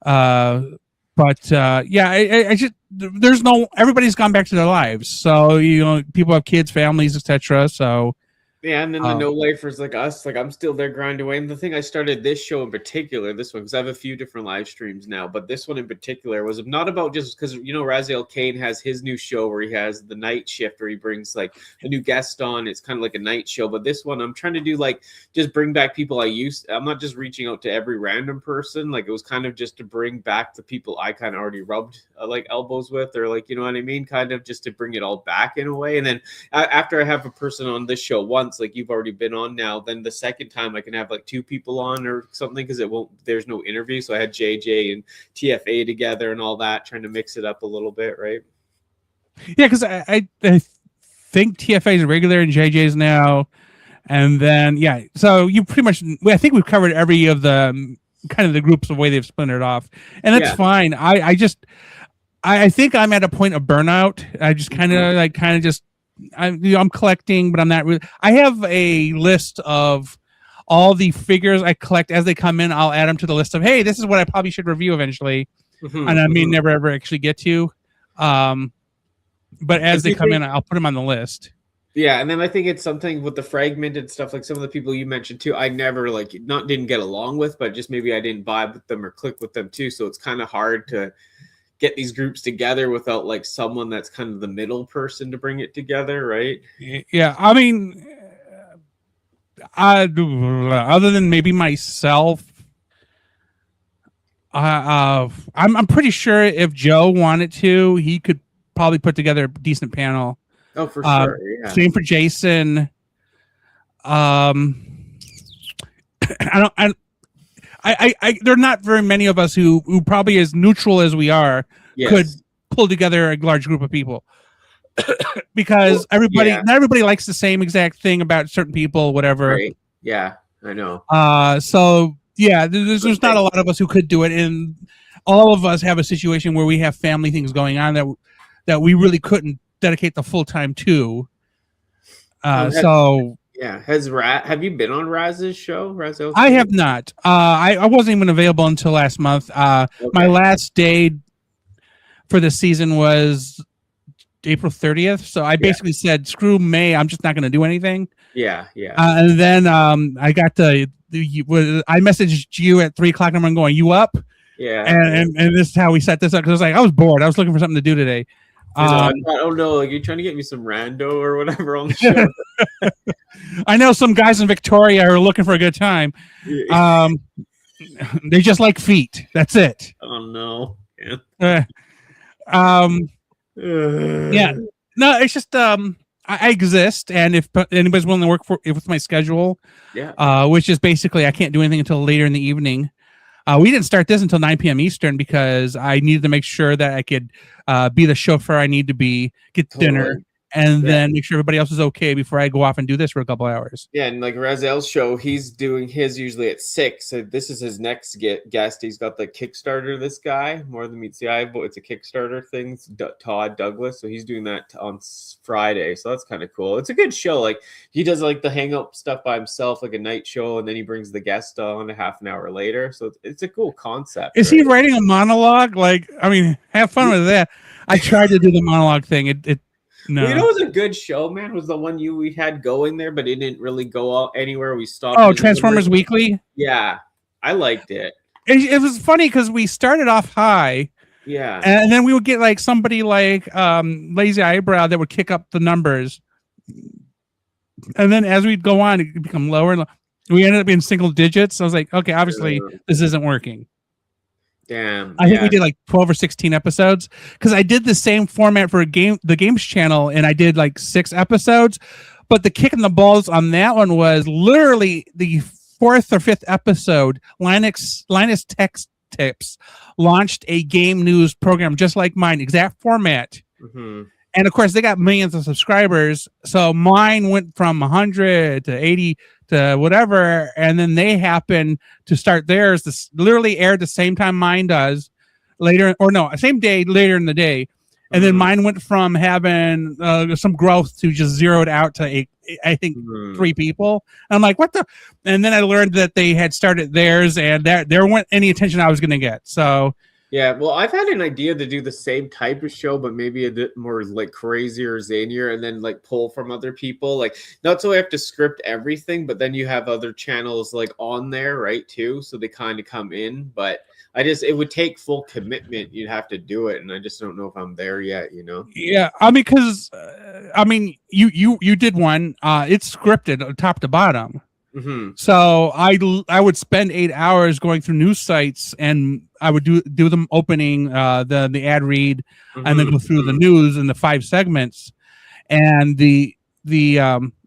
But yeah, I just there's no everybody's gone back to their lives. So people have kids, families, etc. So yeah, and then the no lifers like us, like I'm still there grinding away. And the thing I started this show in particular, this one, because I have a few different live streams now, but this one in particular was not about just because Raziel Kane has his new show where he has the night shift where he brings like a new guest on. It's kind of like a night show, but this one I'm trying to do like just bring back people I'm not just reaching out to every random person. Like it was kind of just to bring back the people I kind of already rubbed like elbows with, or like, you know what I mean? Kind of just to bring it all back in a way. And then after I have a person on this show once, like you've already been on now, then the second time I can have like two people on or something because there's no interview. So I had JJ and TFA together and all that, trying to mix it up a little bit, right? Yeah, because I think TFA is regular and JJ's now. And then, yeah, so you pretty much, I think we've covered every of the kind of the groups the way they've splintered off. And that's fine. I think I'm at a point of burnout. I just kind of I'm collecting, but I'm not really. I have a list of all the figures I collect as they come in. I'll add them to the list of, hey, this is what I probably should review eventually. And I may never ever actually get to. But as they come in, I'll put them on the list. Yeah, and then I think it's something with the fragmented stuff, like some of the people you mentioned too, I never didn't get along with, but just maybe I didn't vibe with them or click with them too. So it's kind of hard to get these groups together without like someone that's kind of the middle person to bring it together, right? Yeah, I mean, other than maybe myself, I'm pretty sure if Joe wanted to, he could probably put together a decent panel. Oh, for sure. Yeah. Same for Jason. There are not very many of us who probably as neutral as we are could pull together a large group of people because not everybody likes the same exact thing about certain people, whatever. Right. Yeah, I know. So yeah, there's not a lot of us who could do it, and all of us have a situation where we have family things going on that we really couldn't dedicate the full time to. Have you been on Raz's show? I have not. I wasn't even available until last month. My last day for the season was April 30th. So I basically said, screw May. I'm just not going to do anything. Yeah. And then I got I messaged you at 3:00 and I'm going, you up? Yeah. And this is how we set this up. Cause I was bored. I was looking for something to do today. I don't know. Like, you're trying to get me some rando or whatever on the show. I know some guys in Victoria are looking for a good time. They just like feet. That's it. Oh no. Yeah. Yeah. No, it's just I exist, and if anybody's willing to work with my schedule, which is basically I can't do anything until later in the evening. We didn't start this until 9 p.m. Eastern because I needed to make sure that I could be the chauffeur I need to be, get dinner, and then make sure everybody else is okay before I go off and do this for a couple hours. Yeah, and like Razel's show, he's doing his usually at 6. So this is his next guest. He's got the Kickstarter, this guy, More Than Meets the Eye, but it's a Kickstarter thing. It's Todd Douglas. So he's doing that on Friday. So that's kind of cool. It's a good show. Like he does like the hangout stuff by himself, like a night show, and then he brings the guest on a half an hour later. So it's a cool concept. Is he writing a monologue? Like, I mean, have fun with that. I tried to do the monologue thing. No. Well, it was a good show, man. It was the one we had going there, but it didn't really go out anywhere. We stopped. Oh, Transformers Weekly? Yeah, I liked it. It was funny because we started off high. Yeah. And then we would get like somebody like Lazy Eyebrow that would kick up the numbers. And then as we'd go on, it would become lower. And we ended up in single digits. I was like, okay, obviously this isn't working. Damn. I think we did like 12 or 16 episodes because I did the same format for the games channel, and I did like 6 episodes. But the kick in the balls on that one was literally the 4th or 5th episode. Linus Tips launched a game news program just like mine, exact format. Mm-hmm. And of course, they got millions of subscribers. So mine went from 100 to 80 to whatever. And then they happened to start theirs. This literally aired the same time mine does later, or no, same day later in the day. And then mine went from having some growth to just zeroed out to, I think, 3 people. I'm like, what the? And then I learned that they had started theirs and that there weren't any attention I was going to get. So. Yeah, well, I've had an idea to do the same type of show, but maybe a bit more like crazier, zanier, and then like pull from other people. Like, not so I have to script everything, but then you have other channels like on there, right, too. So they kind of come in, but it would take full commitment. You'd have to do it, and I just don't know if I'm there yet, you know? Yeah, I mean, because you did one. It's scripted top to bottom. Mm-hmm. So I would spend 8 hours going through news sites, and I would do them opening the ad read, and then go through the news in the 5 segments, and it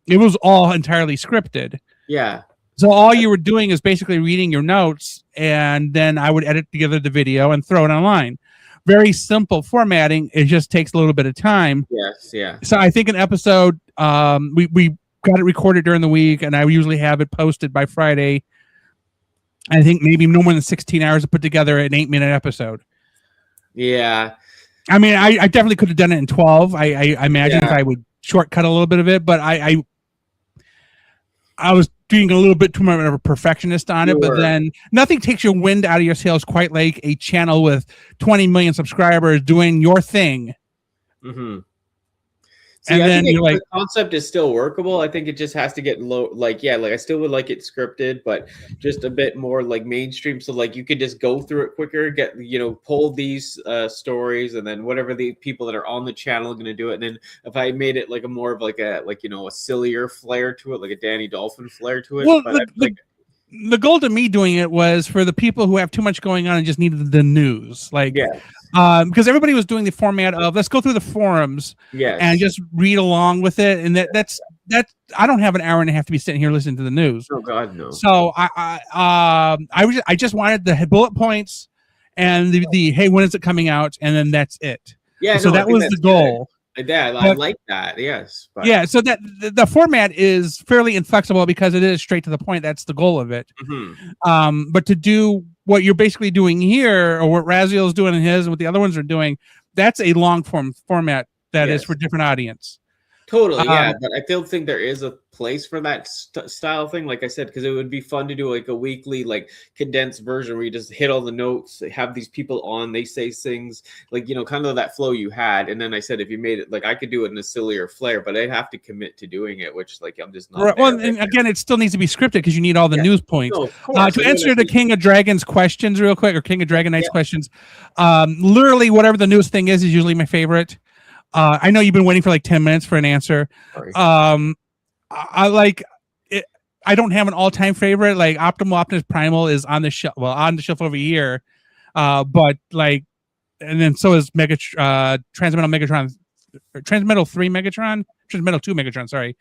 was all entirely scripted. Yeah. So all you were doing is basically reading your notes, and then I would edit together the video and throw it online. Very simple formatting. It just takes a little bit of time. Yes. Yeah. So I think an episode we got it recorded during the week, and I usually have it posted by Friday. I think maybe no more than 16 hours to put together an 8-minute episode. Yeah. I mean, I definitely could have done it in 12. I imagine if I would shortcut a little bit of it, but I was being a little bit too much of a perfectionist on it, but then nothing takes your wind out of your sails quite like a channel with 20 million subscribers doing your thing. Mm-hmm. See, and I then think you're like, the concept is still workable. I think it just has to get low. Like, yeah, like I still would like it scripted, but just a bit more like mainstream. So like you could just go through it quicker, pull these stories, and then whatever the people that are on the channel are going to do it. And then if I made it like a sillier flair to it, like a Danny Dolphin flair to it. Well, but the goal to me doing it was for the people who have too much going on and just needed the news. Like, because everybody was doing the format of let's go through the forums and just read along with it. And that's I don't have an hour and a half to be sitting here listening to the news. Oh God, no. So I just wanted the bullet points and the hey, when is it coming out? And then that's it. Yeah. So that was the goal. Good. Yeah, I like that. Yes. But. Yeah. So that the format is fairly inflexible because it is straight to the point. That's the goal of it. Mm-hmm. But to do what you're basically doing here, or what Raziel's doing in his, and what the other ones are doing, that's a long form format that is for different audience. Totally, yeah, but I still think there is a place for that style thing, like I said, because it would be fun to do like a weekly, like condensed version where you just hit all the notes, have these people on, they say things, like, kind of that flow you had. And then I said, if you made it, like I could do it in a sillier flair, but I'd have to commit to doing it, which like I'm just not. Right. Well, and again, it still needs to be scripted because you need all the news points. No, to answer the King of Dragons questions real quick, or King of Dragon Knights questions, literally whatever the news thing is usually my favorite. I know you've been waiting for like 10 minutes for an answer. Sorry. I like it. I don't have an all-time favorite. Like Optimal Optimus Primal is on the shelf. Well, on the shelf over here. But like, and then so is Transmetal Megatron, Transmetal 3 Megatron, Transmetal 2 Megatron. Sorry.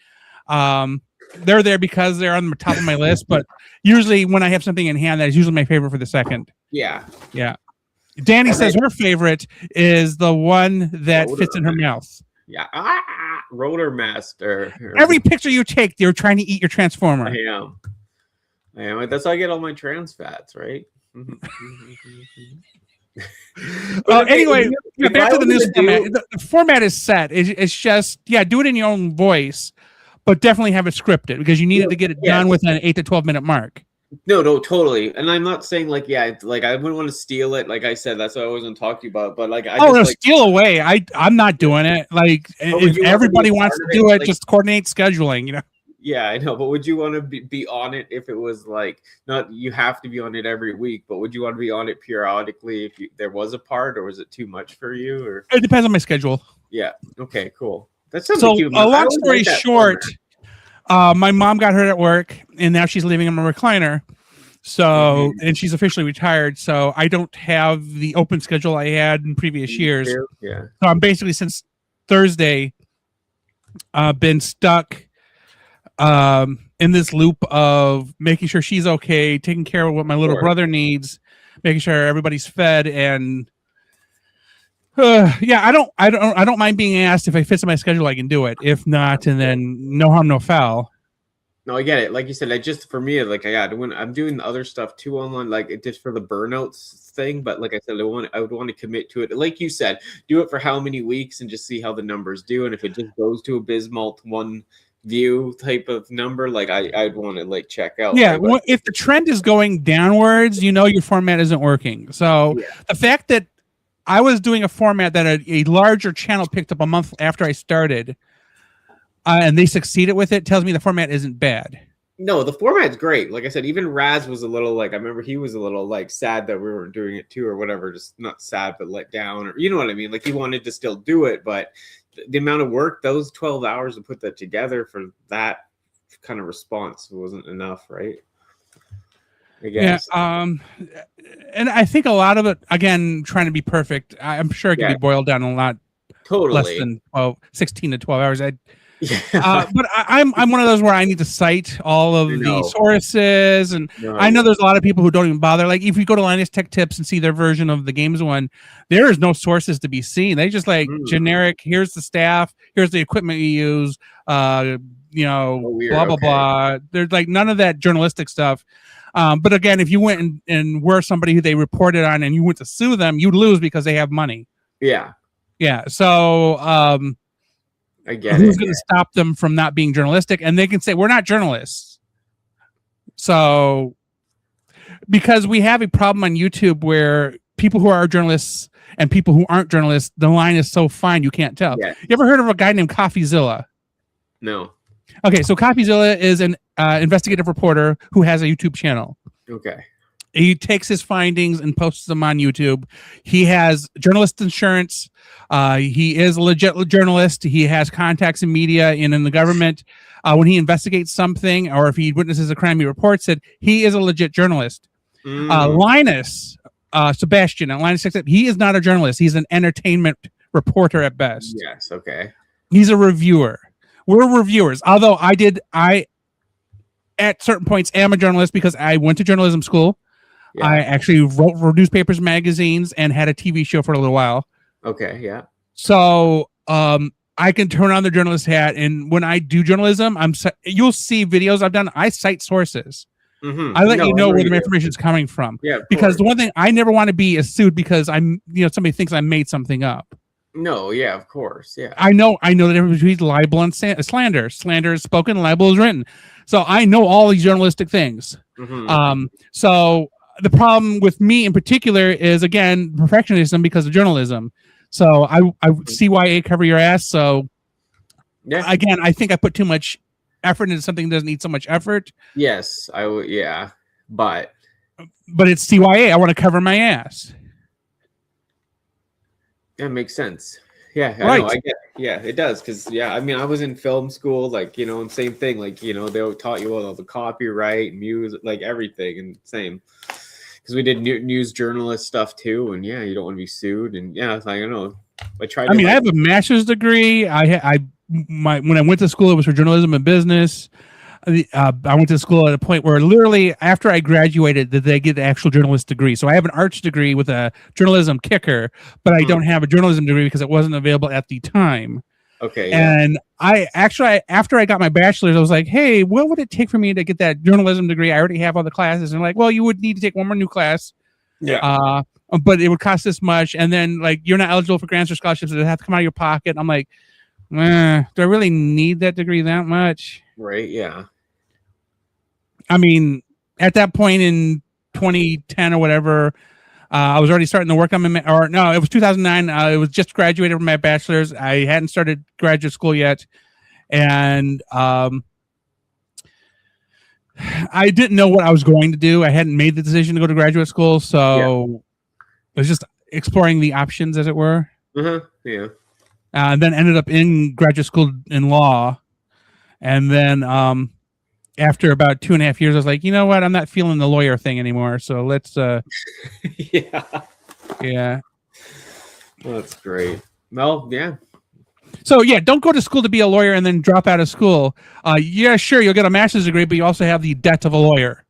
They're there because they're on the top of my list. But usually when I have something in hand, that is usually my favorite for the second. Yeah. Yeah. Danny says her favorite is the one that fits in her mouth. Yeah. Rotor Master. Every picture you take, you're trying to eat your Transformer. I am. That's how I get all my trans fats, right? Anyway, back to the news format. The format is set. It's just, do it in your own voice, but definitely have it scripted because you needed to get it done within an 8 to 12 minute mark. No, totally. And I'm not saying like I wouldn't want to steal it. Like I said, that's what I wasn't talking about. But like, steal away. I'm not doing it. Like if everybody wants to do it, just coordinate scheduling. Yeah, I know. But would you want to be on it if it was like not you have to be on it every week? But would you want to be on it periodically if there was a part, or was it too much for you? Or it depends on my schedule. Yeah. Okay. Cool. That's so. A long story short. My mom got hurt at work, and now she's living in a recliner. So, and she's officially retired. So I don't have the open schedule I had in previous years. Yeah. So I'm basically since Thursday, been stuck in this loop of making sure she's okay, taking care of what my little brother needs, making sure everybody's fed, and yeah, I don't mind being asked. If it fits in my schedule, I can do it. If not, and then no harm, no foul. No, I get it. Like you said, for me, like when I'm doing the other stuff too online, like it just for the burnouts thing. But like I said, I would want to commit to it. Like you said, do it for how many weeks and just see how the numbers do. And if it just goes to abysmal one view type of number, like I'd want to like check out. Yeah, right? well, if the trend is going downwards, your format isn't working. So the fact that I was doing a format that a larger channel picked up a month after I started, and they succeeded with it, tells me the format isn't bad. No, the format's great. Like I said, even Raz was a little like, I remember he was a little like sad that we weren't doing it too or whatever. Just not sad, but let down, or you know what I mean? Like he wanted to still do it, but the amount of work, those 12 hours to put that together for that kind of response wasn't enough, right? I guess. Yeah. And I think a lot of it, again, trying to be perfect, I'm sure it can be boiled down a lot less than 16 to 12 hours. But I'm one of those where I need to cite all of the sources, and I know there's a lot of people who don't even bother. Like if you go to Linus Tech Tips and see their version of the games one, there is no sources to be seen. They just like generic. Here's the staff. Here's the equipment you use. Blah blah blah. There's like none of that journalistic stuff. But again, if you went and were somebody who they reported on and you went to sue them, you'd lose because they have money. Yeah. Yeah. So I get who's going to stop them from not being journalistic? And they can say, we're not journalists. So because we have a problem on YouTube where people who are journalists and people who aren't journalists, the line is so fine you can't tell. Yeah. You ever heard of a guy named CoffeeZilla? No. Okay, so CoffeeZilla is an investigative reporter who has a YouTube channel. Okay. He takes his findings and posts them on YouTube. He has journalist insurance. He is a legit journalist. He has contacts in media and in the government. When he investigates something or if he witnesses a crime, he reports it. He is a legit journalist. Linus Sebastian at Linus Tech Tips, he is not a journalist. He's an entertainment reporter at best. Yes, okay. He's a reviewer. We're reviewers. Although I at certain points am a journalist because I went to journalism school. Yeah. I actually wrote for newspapers, magazines, and had a TV show for a little while. Okay, yeah. So I can turn on the journalist hat, and when I do journalism, you'll see videos I've done. I cite sources. Mm-hmm. I let you know where the information is coming from. Yeah, because the one thing I never want to be is sued because somebody thinks I made something up. No, yeah, of course, yeah. I know the difference between libel and slander. Slander is spoken, libel is written. So I know all these journalistic things. Mm-hmm. So the problem with me in particular is, again, perfectionism because of journalism. So I CYA cover your ass. So again, I think I put too much effort into something that doesn't need so much effort. Yes, I would. Yeah, but it's CYA. I want to cover my ass. That makes sense. Yeah, right. I get. Yeah, it does. Because I mean, I was in film school, like and same thing. Like they taught you all the copyright, music, like everything, and same. Because we did news journalist stuff too, and you don't want to be sued, and it's like I don't know. I have a master's degree. When I went to school, it was for journalism and business. I went to school at a point where literally after I graduated, did they get the actual journalist degree? So I have an arts degree with a journalism kicker, but I don't have a journalism degree because it wasn't available at the time. Okay. And after I got my bachelor's, I was like, hey, what would it take for me to get that journalism degree? I already have all the classes. And like, well, you would need to take one more new class. Yeah. But it would cost this much. And then like, you're not eligible for grants or scholarships. It have to come out of your pocket. I'm like, do I really need that degree that much? Right. Yeah. I mean, at that point in 2010 or whatever, I was already starting to work on it was 2009. I was just graduated from my bachelor's. I hadn't started graduate school yet. And I didn't know what I was going to do. I hadn't made the decision to go to graduate school. So I was just exploring the options, as it were. Uh-huh. Yeah. And then ended up in graduate school in law. And then after about 2.5 years, I was like, you know what? I'm not feeling the lawyer thing anymore. So let's. Yeah. Yeah. Well, that's great. Well, yeah. So don't go to school to be a lawyer and then drop out of school. Sure, you'll get a master's degree, but you also have the debt of a lawyer.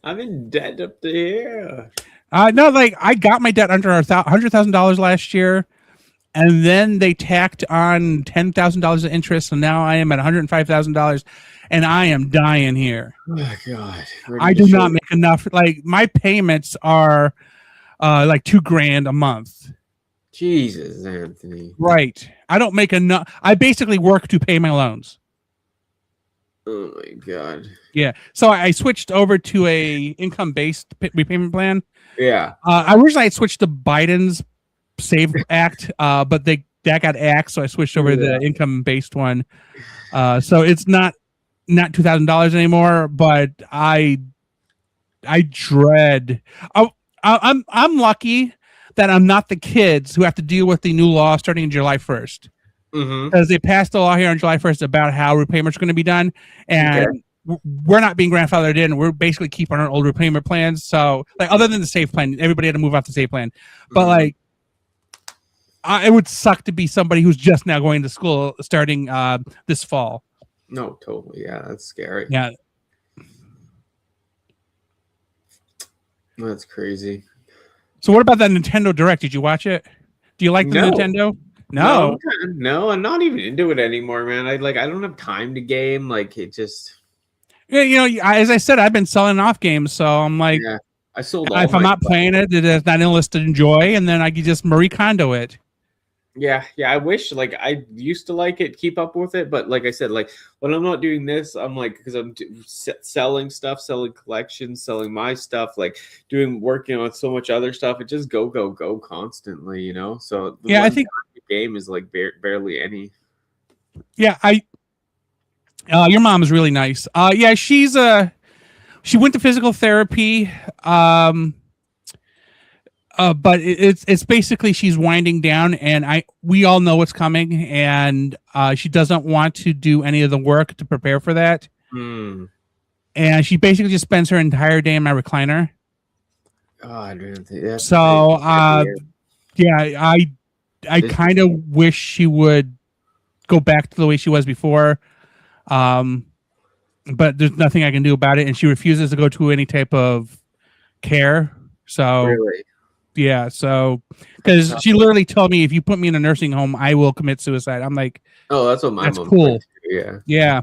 I'm in debt up to here. No, like I got my debt under $100,000 last year, and then they tacked on $10,000 of interest, so now I am at $105,000, and I am dying here. Oh God, I do not make enough. Like my payments are like $2,000 a month. Jesus, Anthony. Right. I don't make enough. I basically work to pay my loans. Oh my God. Yeah. So I switched over to a income-based repayment plan. Yeah. Originally I switched to Biden's Save Act, but that got axed, so I switched over to the income-based one. So it's not $2,000 anymore, but I dread. I'm lucky that I'm not the kids who have to deal with the new law starting July 1st. Because they passed the law here on July 1st about how repayments are going to be done, and we're not being grandfathered in. We're basically keeping our old repayment plans. So, like, other than the safe plan, everybody had to move off the safe plan. But like, it would suck to be somebody who's just now going to school starting this fall. No, totally. Yeah, that's scary. Yeah, that's crazy. So, what about that Nintendo Direct? Did you watch it? Do you like the Nintendo? No, I'm not even into it anymore, man. I don't have time to game. Like it just. Yeah, you know, as I said, I've been selling off games, so I'm like, I sold. If I'm not playing it, it's not enlisted enjoy, and then I could just Marie Kondo it. Yeah. I wish I used to like it, keep up with it, but like I said, like when I'm not doing this, I'm like because I'm selling stuff, selling collections, selling my stuff, like working on so much other stuff. It just go constantly, you know. So I think the game is like barely any. Yeah, your mom is really nice. Yeah, she went to physical therapy. But it's basically she's winding down, and we all know what's coming, and she doesn't want to do any of the work to prepare for that. And she basically just spends her entire day in my recliner. God, man. So yeah, I kind of wish she would go back to the way she was before. But there's nothing I can do about it, and she refuses to go to any type of care. So really? Yeah, so because she literally told me if you put me in a nursing home, I will commit suicide. I'm like, oh, that's what my that's mom cool. Yeah.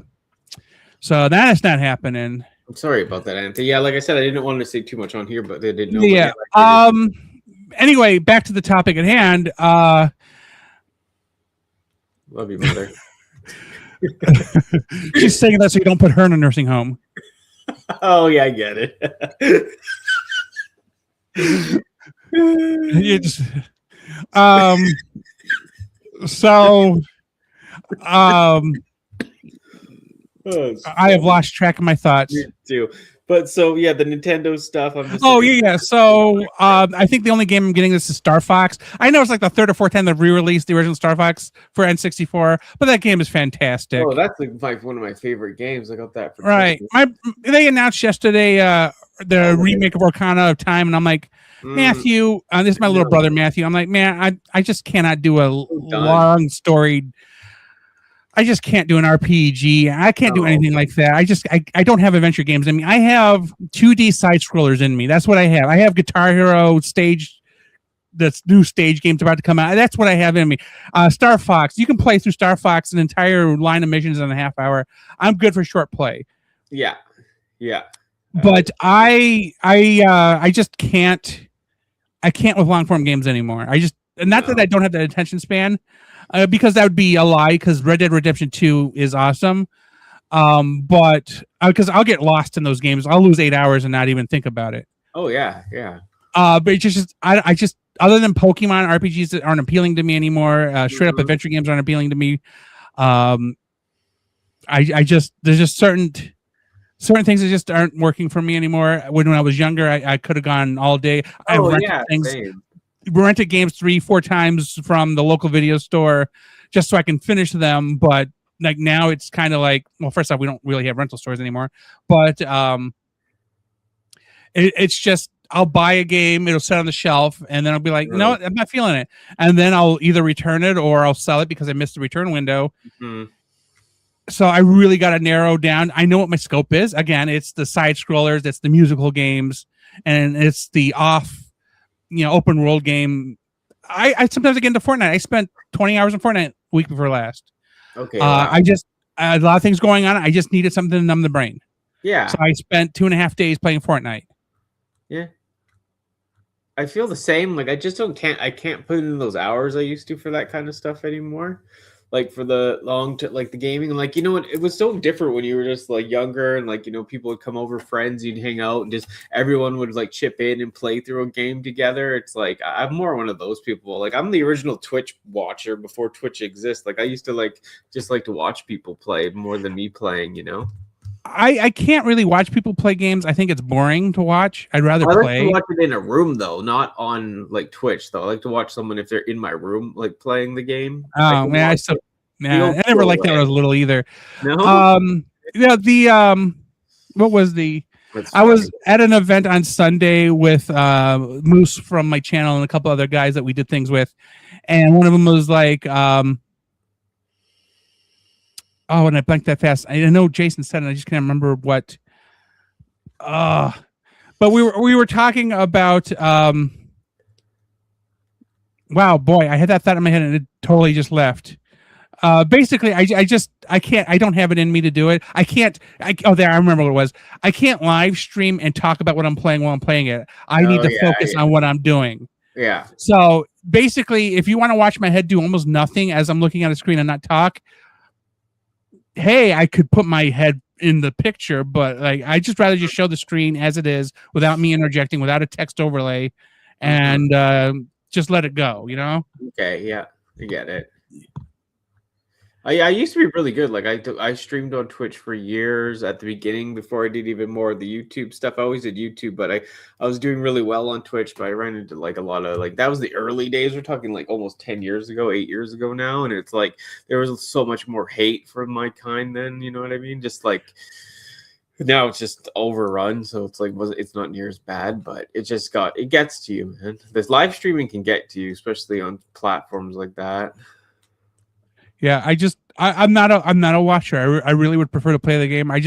So that's not happening. I'm sorry about that, Anthony. Yeah, like I said, I didn't want to say too much on here, but they didn't know. Yeah. Anyway, back to the topic at hand. Love you, mother. She's saying that so you don't put her in a nursing home. Oh yeah, I get it. You just, I have lost track of my thoughts. Me too. But so yeah, the Nintendo stuff. I'm just yeah. So I think the only game I'm getting this is Star Fox. I know it's like the third or fourth time they've re-released the original Star Fox for N64, but that game is fantastic. Oh, that's like one of my favorite games. I got that for right. They announced yesterday the remake of Ocarina of Time, and I'm like, Matthew, this is my little brother Matthew. I'm like, man, I just cannot do a long storied. I just can't do an RPG. I can't do anything like that. I don't have adventure games in me. I have 2D side scrollers in me. That's what I have. I have Guitar Hero stage. That's new stage games about to come out. That's what I have in me. Star Fox. You can play through Star Fox an entire line of missions in a half hour. I'm good for short play. Yeah. But I just can't. I can't with long form games anymore. Not that I don't have that attention span. Because that would be a lie, because Red Dead Redemption 2 is awesome. But because I'll get lost in those games. I'll lose 8 hours and not even think about it. Oh, yeah. But it's just, I just, other than Pokemon RPGs that aren't appealing to me anymore, straight up adventure games aren't appealing to me. There's just certain things that just aren't working for me anymore. When I was younger, I could have gone all day. Same. Rented games 3-4 times from the local video store just so I can finish them. But like now it's kind of like, well, first off, we don't really have rental stores anymore, but it's just, I'll buy a game, it'll sit on the shelf, and then I'll be like, no, I'm not feeling it. And then I'll either return it or I'll sell it because I missed the return window. So I really got to narrow down. I know what my scope is. Again, it's the side scrollers, it's the musical games, and it's the open world game. I sometimes get into Fortnite. I spent 20 hours in Fortnite week before last. Okay. Wow. I just a lot of things going on. I just needed something to numb the brain. Yeah. So I spent 2.5 days playing Fortnite. Yeah. I feel the same. Like I just I can't put in those hours I used to for that kind of stuff anymore. Like for the like the gaming, like, you know what, it was so different when you were just like younger, and like, you know, people would come over, friends, you'd hang out, and just everyone would like chip in and play through a game together. It's like I'm more one of those people. Like I'm the original Twitch watcher before Twitch exists. Like I used to like to watch people play more than me playing, you know. I can't really watch people play games. I think it's boring to watch. I'd rather play. I like to watch it in a room though, not on like Twitch though. I like to watch someone if they're in my room like playing the game. Oh man, I never liked that when I was little either. No. What was the? I was at an event on Sunday with Moose from my channel and a couple other guys that we did things with, and one of them was like, oh, and I blanked that fast. I know Jason said it, I just can't remember what. But we were talking about. Wow, boy, I had that thought in my head and it totally just left. Basically, I can't. I don't have it in me to do it. I can't. I remember what it was. I can't live stream and talk about what I'm playing while I'm playing it. I need to focus on what I'm doing. Yeah. So basically, if you want to watch my head do almost nothing as I'm looking at a screen and not talk, hey, I could put my head in the picture, but like I just rather just show the screen as it is without me interjecting, without a text overlay, and just let it go, you know? Okay, yeah, I get it. I used to be really good. Like I streamed on Twitch for years at the beginning before I did even more of the YouTube stuff. I always did YouTube, but I was doing really well on Twitch, but I ran into like a lot of like, that was the early days. We're talking like almost 10 years ago, 8 years ago now. And it's like, there was so much more hate from my kind then, you know what I mean? Just like, now it's just overrun. So it's like, it's not near as bad, but it gets to you, man. This live streaming can get to you, especially on platforms like that. Yeah, I'm not a watcher. I really would prefer to play the game. I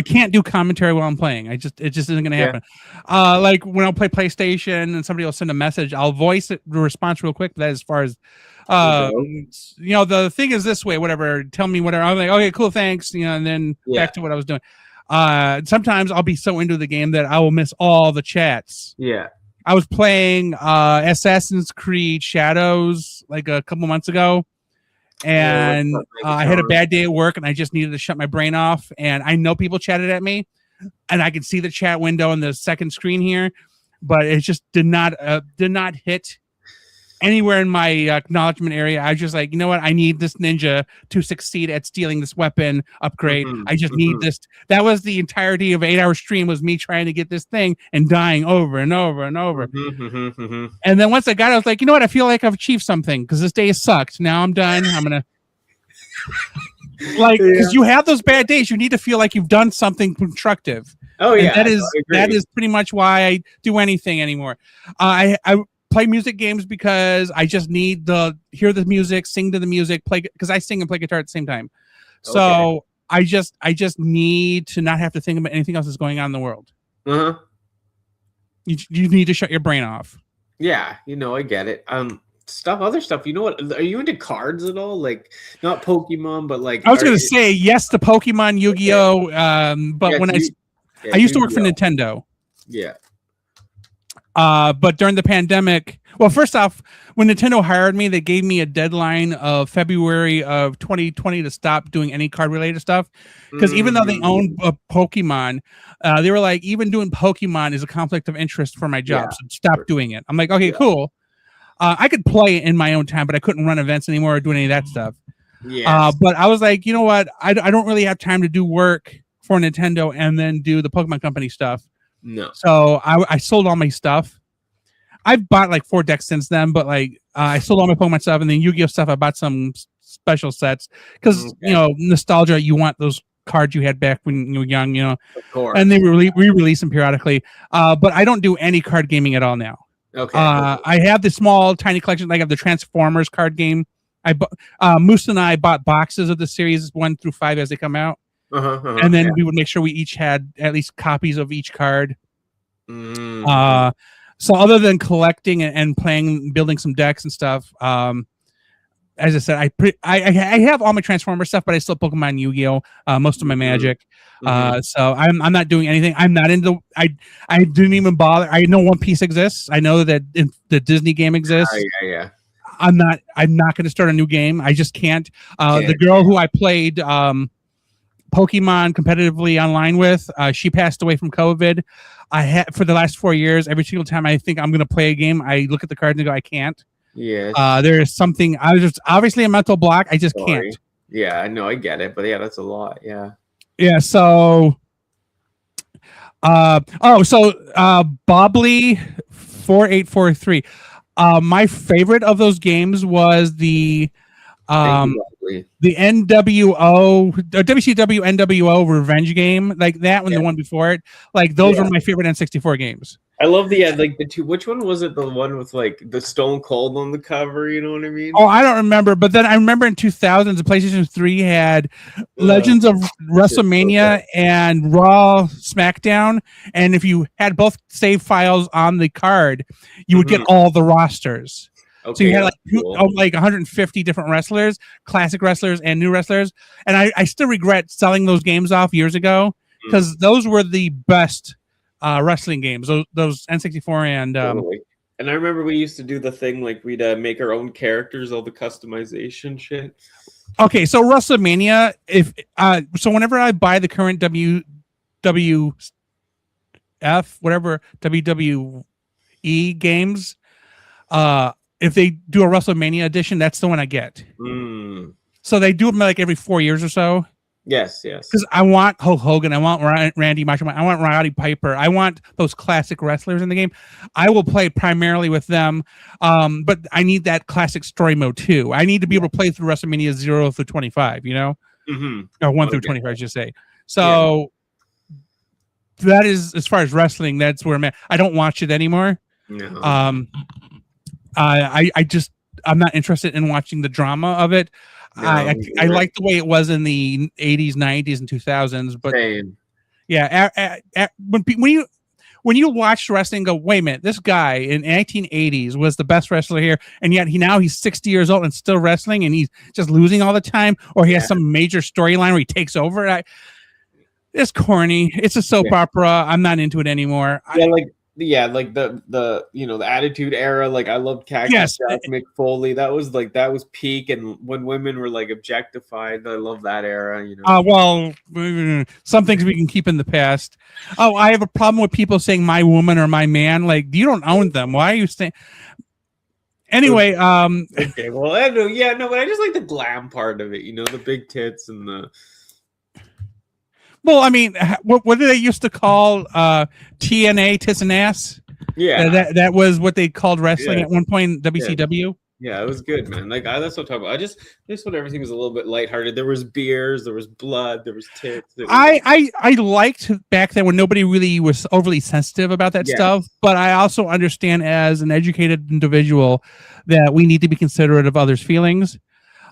can't do commentary while I'm playing. it just isn't gonna happen. Like when I'll play PlayStation and somebody will send a message, I'll voice the response real quick. But that as far as the thing is this way, whatever. Tell me whatever. I'm like, okay, cool, thanks. And then back to what I was doing. Sometimes I'll be so into the game that I will miss all the chats. Yeah. I was playing Assassin's Creed Shadows like a couple months ago. And I had a bad day at work and I just needed to shut my brain off, and I know people chatted at me and I could see the chat window in the second screen here, but it just did not hit anywhere in my acknowledgement area. I was just like, you know what? I need this ninja to succeed at stealing this weapon upgrade. I just need this. That was the entirety of an 8-hour stream, was me trying to get this thing and dying over and over and over. And then once I got it, I was like, you know what? I feel like I've achieved something because this day has sucked. Now I'm done. I'm going to because you have those bad days. You need to feel like you've done something constructive. Oh yeah. And that is pretty much why I do anything anymore. I play music games because I just need to hear the music, sing to the music, play, because I sing and play guitar at the same time. So I just need to not have to think about anything else that's going on in the world. You need to shut your brain off. Yeah, I get it. Other stuff. You know what? Are you into cards at all? Like, not Pokemon, but like. I was going to say yes to Pokemon, Yu-Gi-Oh. But when I used to work for Nintendo. Yeah. But during the pandemic, well, first off, when Nintendo hired me, they gave me a deadline of February of 2020 to stop doing any card related stuff. Because even though they own Pokemon, they were like, even doing Pokemon is a conflict of interest for my job. So stop doing it. I'm like, okay, cool. I could play it in my own time, but I couldn't run events anymore or do any of that stuff. But I was like, you know what? I don't really have time to do work for Nintendo and then do the Pokemon Company stuff. No. So I sold all my stuff. I've bought like 4 decks since then, but like I sold all my Pokemon stuff, and then Yu-Gi-Oh stuff. I bought some special sets because nostalgia. You want those cards you had back when you were young, Of course. And they re-release them periodically. But I don't do any card gaming at all now. Okay. I have the small, tiny collection. Like I have the Transformers card game Moose and I bought boxes of the series 1 through 5 as they come out, and then we would make sure we each had at least copies of each card. So other than collecting and playing, building some decks and stuff, as I said, I have all my Transformer stuff, but I still Pokemon, Yu-Gi-Oh, most of my Magic. So I'm not doing anything. I'm not into. I didn't even bother. I know One Piece exists. I know that the Disney game exists. Yeah. I'm not going to start a new game. I just can't. The girl who I played Pokemon competitively online with, she passed away from COVID. For the last 4 years, every single time I think I'm going to play a game, I look at the cards and go, I can't. Yes. There is something. I was just obviously a mental block. I just can't. Yeah, I know. I get it, but yeah, that's a lot. Yeah. Yeah. So. Bobley 4843. My favorite of those games was the NWO, WCW NWO Revenge game, like that one, the one before it. Like those were my favorite N64 games. I love the two. Which one was it? The one with like the Stone Cold on the cover. You know what I mean? Oh, I don't remember. But then I remember in 2000s, the PlayStation 3 had Legends of WrestleMania and Raw SmackDown. And if you had both save files on the card, you would get all the rosters. Okay, so you had like 150 different wrestlers, classic wrestlers and new wrestlers. And I still regret selling those games off years ago because those were the best wrestling games. Those N64 and And I remember we used to do the thing like we'd make our own characters, all the customization shit. Okay, so WrestleMania, so whenever I buy the current WWF, whatever WWE games, if they do a WrestleMania edition, that's the one I get. So they do them like every 4 years or so. Yes. Because I want Hulk Hogan, I want Randy Macho Man, I want Roddy Piper, I want those classic wrestlers in the game. I will play primarily with them, but I need that classic story mode too. I need to be able to play through WrestleMania 0 through 25, you know, or 1 through 25, I should say. So that is, as far as wrestling, that's where I'm at. I don't watch it anymore. No. I'm not interested in watching the drama of it. No, I like the way it was in the 80s, 90s, and 2000s, but when you watch wrestling and go, wait a minute, this guy in 1980s was the best wrestler here, and yet he's 60 years old and still wrestling, and he's just losing all the time, or he has some major storyline where he takes over. It's corny. It's a soap opera. I'm not into it anymore. Like the the Attitude Era, like I loved Cactus Jack, Mick Foley. That was peak, and when women were like objectified, I love that era. Well, some things we can keep in the past. I have a problem with people saying "my woman" or "my man." Like, you don't own them. Why are you saying? Anyway, okay. Well, I know, but I just like the glam part of it. The big tits and the. Well, I mean, what did they used to call TNA, tits and ass? Yeah, that was what they called wrestling at one point in WCW. Yeah, it was good, man. Like that's what I'm talking about. I just thought everything was a little bit lighthearted. There was beers, there was blood, there was tits. I liked back then when nobody really was overly sensitive about that stuff. But I also understand as an educated individual that we need to be considerate of others' feelings.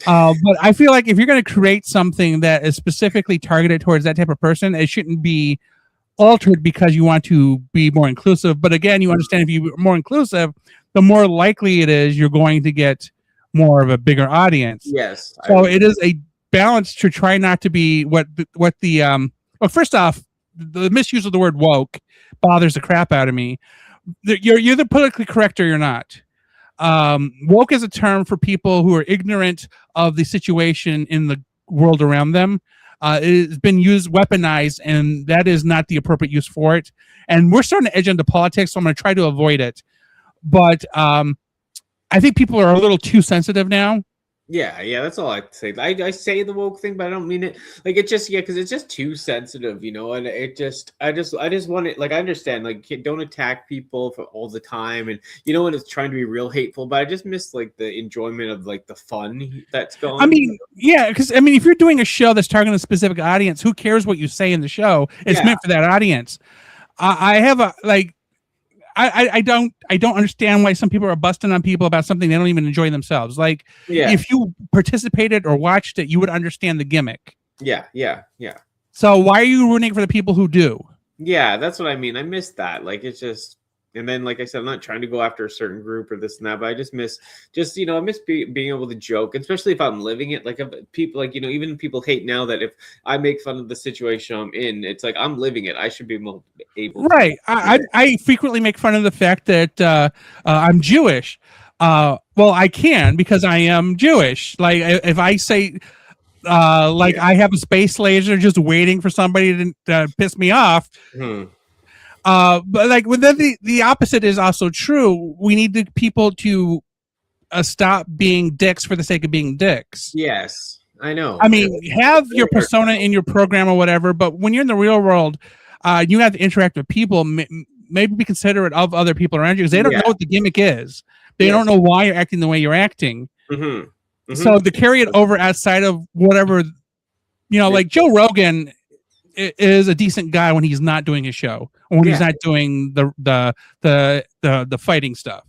But I feel like if you're going to create something that is specifically targeted towards that type of person, it shouldn't be altered because you want to be more inclusive. But again, you understand if you're more inclusive, the more likely it is you're going to get more of a bigger audience. Yes. So it is a balance to try not to be what the well, first off, the misuse of the word woke bothers the crap out of me. You're either politically correct or you're not. Woke is a term for people who are ignorant of the situation in the world around them. It's been weaponized, and that is not the appropriate use for it. And we're starting to edge into politics, so I'm going to try to avoid it. But I think people are a little too sensitive now. Yeah, that's all I say. I say the woke thing, but I don't mean it like it just because it's just too sensitive, and it just I just want it. Like I understand, like don't attack people for all the time, and when it's trying to be real hateful. But I just miss like the enjoyment of like the fun that's going. I mean, because if you're doing a show that's targeting a specific audience, who cares what you say in the show? It's meant for that audience. I I don't understand why some people are busting on people about something they don't even enjoy themselves. Like, if you participated or watched it, you would understand the gimmick. Yeah. So why are you ruining it for the people who do? Yeah, that's what I mean. I miss that. Like, it's just, and then, like I said, I'm not trying to go after a certain group or this and that, but I just miss, I miss being able to joke, especially if I'm living it. Like, if people, like, even people hate now that if I make fun of the situation I'm in, it's like I'm living it. I should be able right. To. I frequently make fun of the fact that I'm Jewish. Well, I can because I am Jewish. Like, if I say, I have a space laser just waiting for somebody to piss me off. But like, well, then the opposite is also true. We need the people to stop being dicks for the sake of being dicks. Yes, I know. I mean, have your persona in your program or whatever, but when you're in the real world, you have to interact with people. Maybe be considerate of other people around you because they don't know what the gimmick is. They don't know why you're acting the way you're acting. So to carry it over outside of whatever, like Joe Rogan is a decent guy when he's not doing his show or when he's not doing the fighting stuff.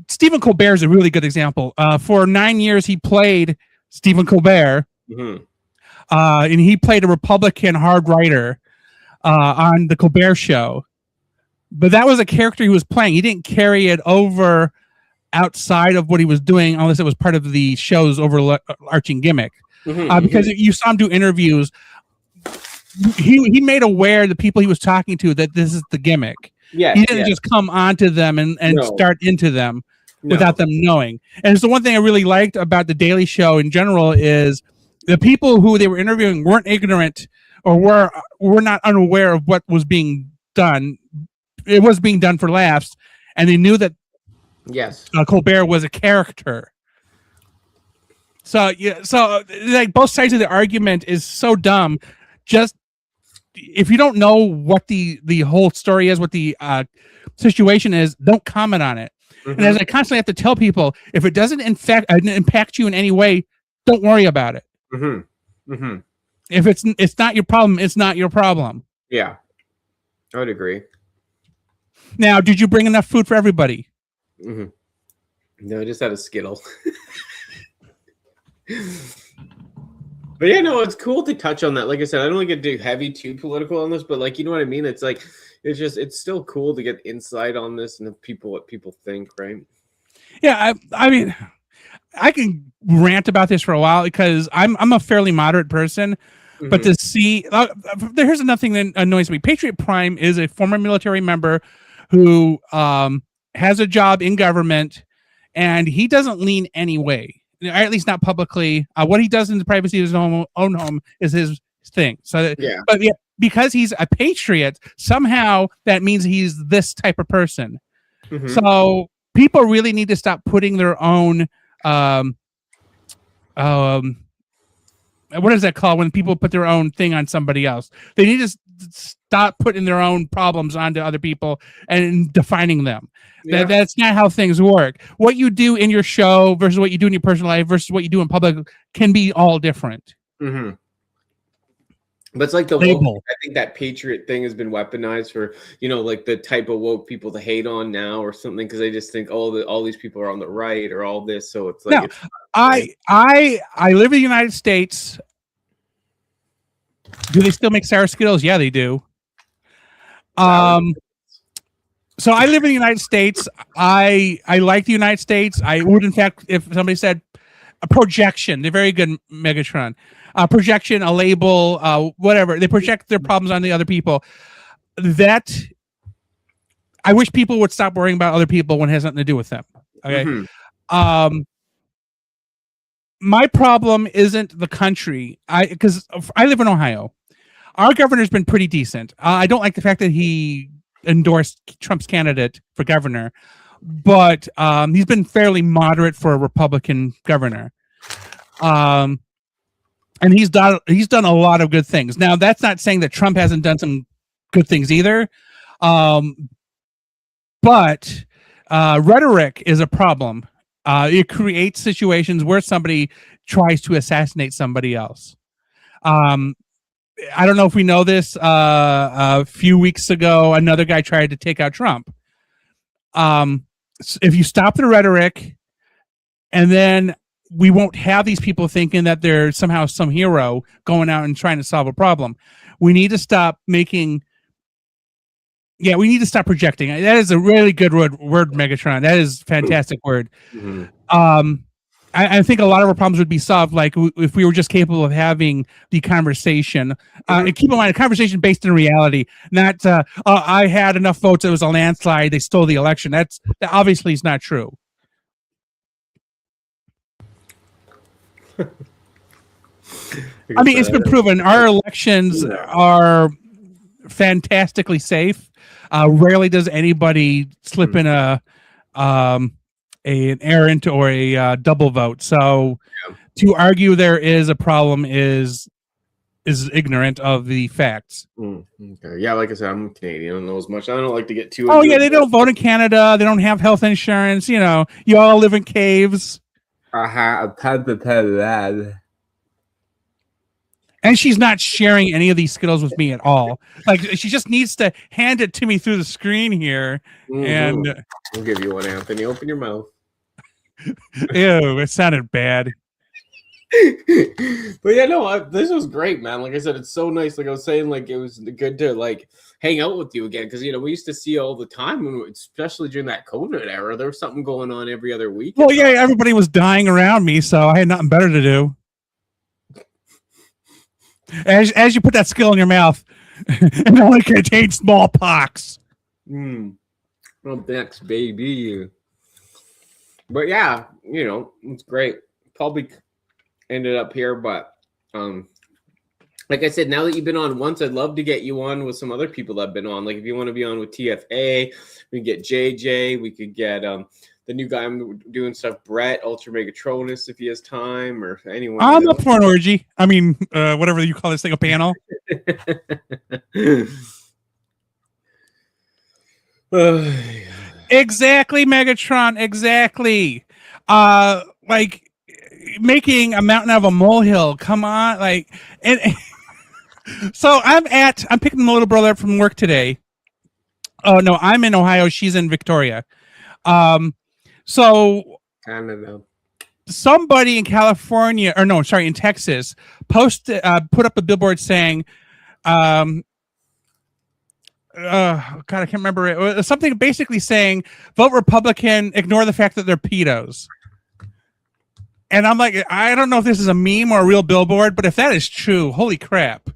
Stephen Colbert is a really good example. For 9 years, he played Stephen Colbert, and he played a Republican hard writer on the Colbert Show. But that was a character he was playing. He didn't carry it over outside of what he was doing unless it was part of the show's overarching gimmick. Because you saw him do interviews, he made aware the people he was talking to that this is the gimmick. He didn't just come onto them and start into them without them knowing. And it's the one thing I really liked about the Daily Show in general is the people who they were interviewing weren't ignorant or were not unaware of what was being done. It was being done for laughs, and they knew that Colbert was a character. So like both sides of the argument is so dumb. Just if you don't know what the whole story is, what the situation is, don't comment on it. And as I constantly have to tell people, if it doesn't impact you in any way, don't worry about it. If it's not your problem, it's not your problem. Yeah, I would agree. Now, did you bring enough food for everybody? No, I just had a Skittle. But yeah, no, it's cool to touch on that. Like I said, I don't want to get heavy too political on this, but like, you know what I mean? It's like, it's still cool to get insight on this and what people think, right? Yeah, I mean, I can rant about this for a while because I'm a fairly moderate person, but to see, here's another thing that annoys me. Patriot Prime is a former military member who has a job in government, and he doesn't lean any way. Or at least not publicly. What he does in the privacy of his own home is his thing. So, but because he's a patriot, somehow that means he's this type of person. So people really need to stop putting their own, what is that called when people put their own thing on somebody else? They need to stop putting their own problems onto other people and defining them. That's not how things work. What you do in your show versus what you do in your personal life versus what you do in public can be all different. But it's like the woke, I think that patriot thing has been weaponized for, like the type of woke people to hate on now or something, because they just think all these people are on the right or all this. So it's like, I live in the United States. Do they still make sour Skittles? Yeah, they do. So I live in the United States. I like the United States. I would, in fact, if somebody said a projection, they're very good, Megatron. Projection, a label, whatever. They project their problems on the other people. That I wish people would stop worrying about other people when it has nothing to do with them. Okay. My problem isn't the country. Because I live in Ohio. Our governor's been pretty decent. I don't like the fact that he endorsed Trump's candidate for governor, but he's been fairly moderate for a Republican governor. And he's done a lot of good things. Now, that's not saying that Trump hasn't done some good things either. But rhetoric is a problem. It creates situations where somebody tries to assassinate somebody else. I don't know if we know this. A few weeks ago, another guy tried to take out Trump. If you stop the rhetoric, and then we won't have these people thinking that they're somehow some hero going out and trying to solve a problem. We need to stop making. Yeah, we need to stop projecting. That is a really good word, Megatron. That is a fantastic word. Mm-hmm. I think a lot of our problems would be solved like if we were just capable of having the conversation. And keep in mind, a conversation based in reality, not I had enough votes, it was a landslide, they stole the election. That obviously is not true. I mean, it's been proven. Our elections are fantastically safe. Rarely does anybody slip in an errant or a double vote. So to argue there is a problem is ignorant of the facts. Okay. Yeah, like I said, I'm Canadian. I don't know as much. I don't like to get too. Oh yeah, they don't vote in Canada. They don't have health insurance. You know, you all live in caves. I've had that. And she's not sharing any of these Skittles with me at all. Like, she just needs to hand it to me through the screen here. And I'll give you one, Anthony. Open your mouth. Ew, it sounded bad. But yeah, no, this was great, man. Like I said, it's so nice. Like I was saying, like it was good to like hang out with you again because we used to see you all the time, especially during that COVID era. There was something going on every other week. Well, yeah, everybody was dying around me, so I had nothing better to do. As you put that skill in your mouth, it only contains smallpox. Well, thanks, baby. But yeah, it's great. Probably ended up here, but like I said, now that you've been on once, I'd love to get you on with some other people that have been on. Like if you want to be on with TFA, we can get JJ. We could get the new guy I'm doing stuff, Brett, Ultra Megatronus, if he has time, or anyone. I'm up for an orgy. I mean, whatever you call this thing, a panel. Exactly, Megatron. Exactly. Like making a mountain out of a molehill. Come on, like, and so I'm picking the little brother up from work today. Oh no, I'm in Ohio. She's in Victoria. So Canada. Somebody in California, or no, sorry, in Texas, put up a billboard saying, God, I can't remember it. It was something basically saying, vote Republican, ignore the fact that they're pedos. And I'm like, I don't know if this is a meme or a real billboard, but if that is true, holy crap.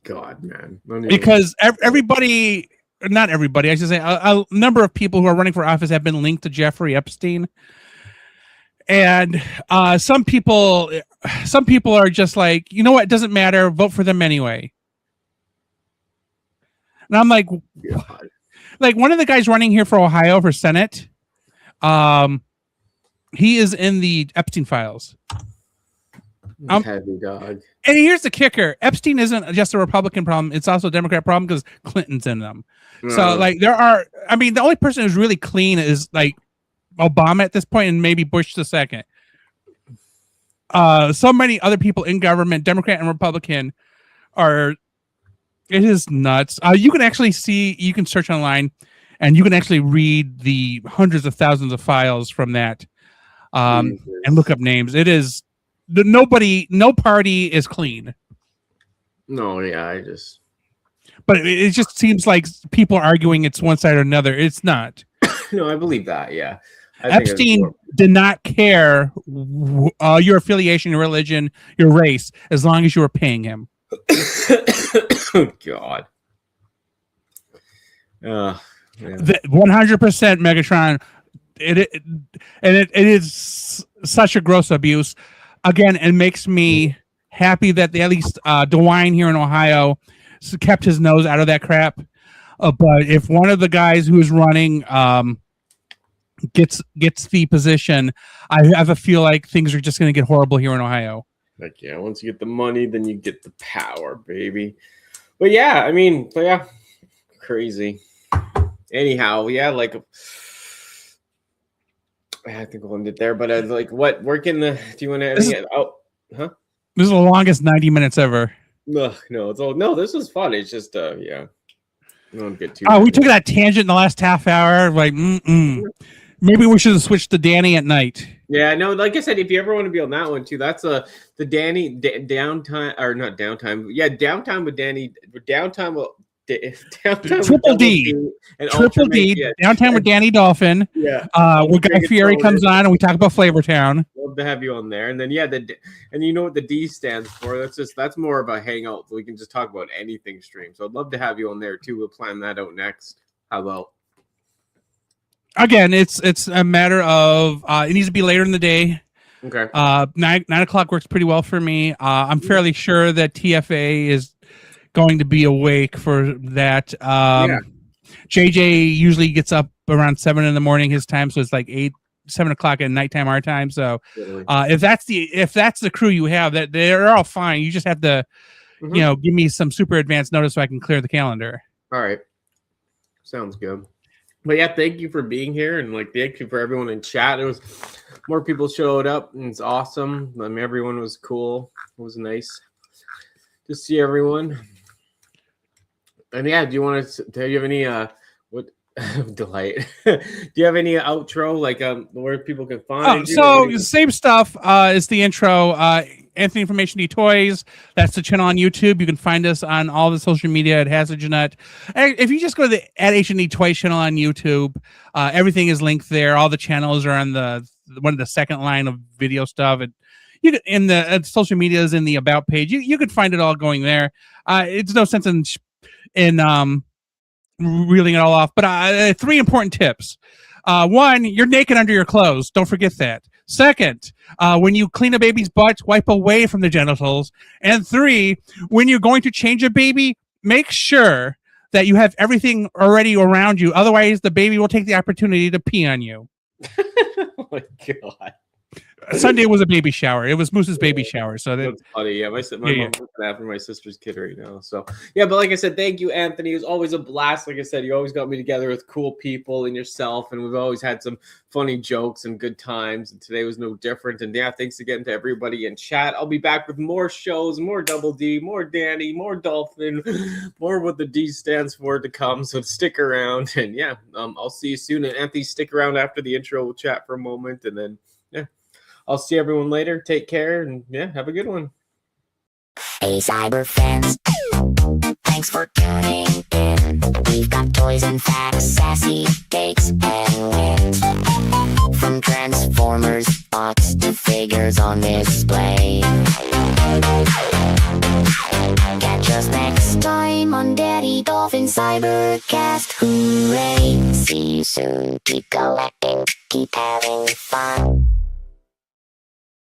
God, man. Because everybody, not everybody, I should say, a number of people who are running for office have been linked to Jeffrey Epstein. And some people are just like, you know what, it doesn't matter, vote for them anyway. And I'm like, God. Like one of the guys running here for Ohio for Senate, he is in the Epstein files. Heavy dog. And here's the kicker: Epstein isn't just a Republican problem; it's also a Democrat problem because Clinton's in them. So, like, the only person who's really clean is like Obama at this point, and maybe Bush the second. So many other people in government, Democrat and Republican, are. It is nuts. You can search online, and you can actually read the hundreds of thousands of files from that, and look up names. It is. No party is clean. No, yeah, but it just seems like people are arguing it's one side or another. It's not. No, I believe that. Yeah, Epstein did not care your affiliation, your religion, your race, as long as you were paying him. Oh, God. 100% Megatron. It is such a gross abuse. Again, it makes me happy that at least DeWine here in Ohio kept his nose out of that crap. But if one of the guys who is running gets the position, I have a feel like things are just going to get horrible here in Ohio. Like, yeah, once you get the money, then you get the power, baby. But crazy. Anyhow, yeah, like. I think we'll end it there, but like, what? Do you want to? This is the longest 90 minutes ever. No, it's all no. This was fun. It's just yeah. Don't get too. We took that tangent in the last half hour. Like, maybe we should have switched to Danny at night. Yeah, no. Like I said, if you ever want to be on that one too, that's the Danny downtime or not downtime. Yeah, downtime with Danny. Downtime with. Triple D and Triple D, downtime with Danny Dolphin. Yeah, where Guy Fieri comes on and we talk about Flavortown. Love to have you on there, and then and you know what the D stands for? That's more of a hangout. We can just talk about anything stream. So I'd love to have you on there too. We'll plan that out next. How about? Again, it's a matter of it needs to be later in the day. Okay. 9 o'clock works pretty well for me. I'm fairly sure that TFA is going to be awake for that. JJ usually gets up around 7 in the morning his time, so it's like 7 o'clock at nighttime our time. So if that's the crew you have, that they're all fine. You just have to give me some super advanced notice so I can clear the calendar. All right, sounds good. But yeah, thank you for being here, and thank you for everyone in chat. It was more people showed up, and it's awesome. Everyone was cool. It was nice to see everyone. And yeah, do you have any what delight? Do you have any outro where people can find you? So the same stuff is the intro. Anthony from HNE Toys. That's the channel on YouTube. You can find us on all the social media at HazardJeanette. If you just go to the at HNE Toys channel on YouTube, everything is linked there. All the channels are on the one of the second line of video stuff. And you can, in the social media is in the about page. You could find it all going there. It's no sense in reeling it all off, but 3 important tips. 1, you're naked under your clothes. Don't forget that. 2nd, when you clean a baby's butt, wipe away from the genitals. And 3, when you're going to change a baby, make sure that you have everything already around you. Otherwise, the baby will take the opportunity to pee on you. Oh my God. Sunday was a baby shower. It was Moose's baby shower. So that's funny. Yeah, my mom's looking after my sister's kid right now. So yeah, but like I said, thank you, Anthony. It was always a blast. Like I said, you always got me together with cool people and yourself, and we've always had some funny jokes and good times. And today was no different. And yeah, thanks again to everybody in chat. I'll be back with more shows, more Double D, more Danny, more Dolphin, more what the D stands for to come. So stick around, and yeah, I'll see you soon. And Anthony, stick around after the intro. We'll chat for a moment, and then yeah. I'll see everyone later. Take care, and yeah, have a good one. Hey, Cyber fans, thanks for tuning in. We've got toys and facts, sassy takes and wins. From Transformers, bots to figures on display. Catch us next time on Danni Dolphin Cybercast. Hooray! See you soon. Keep collecting, keep having fun.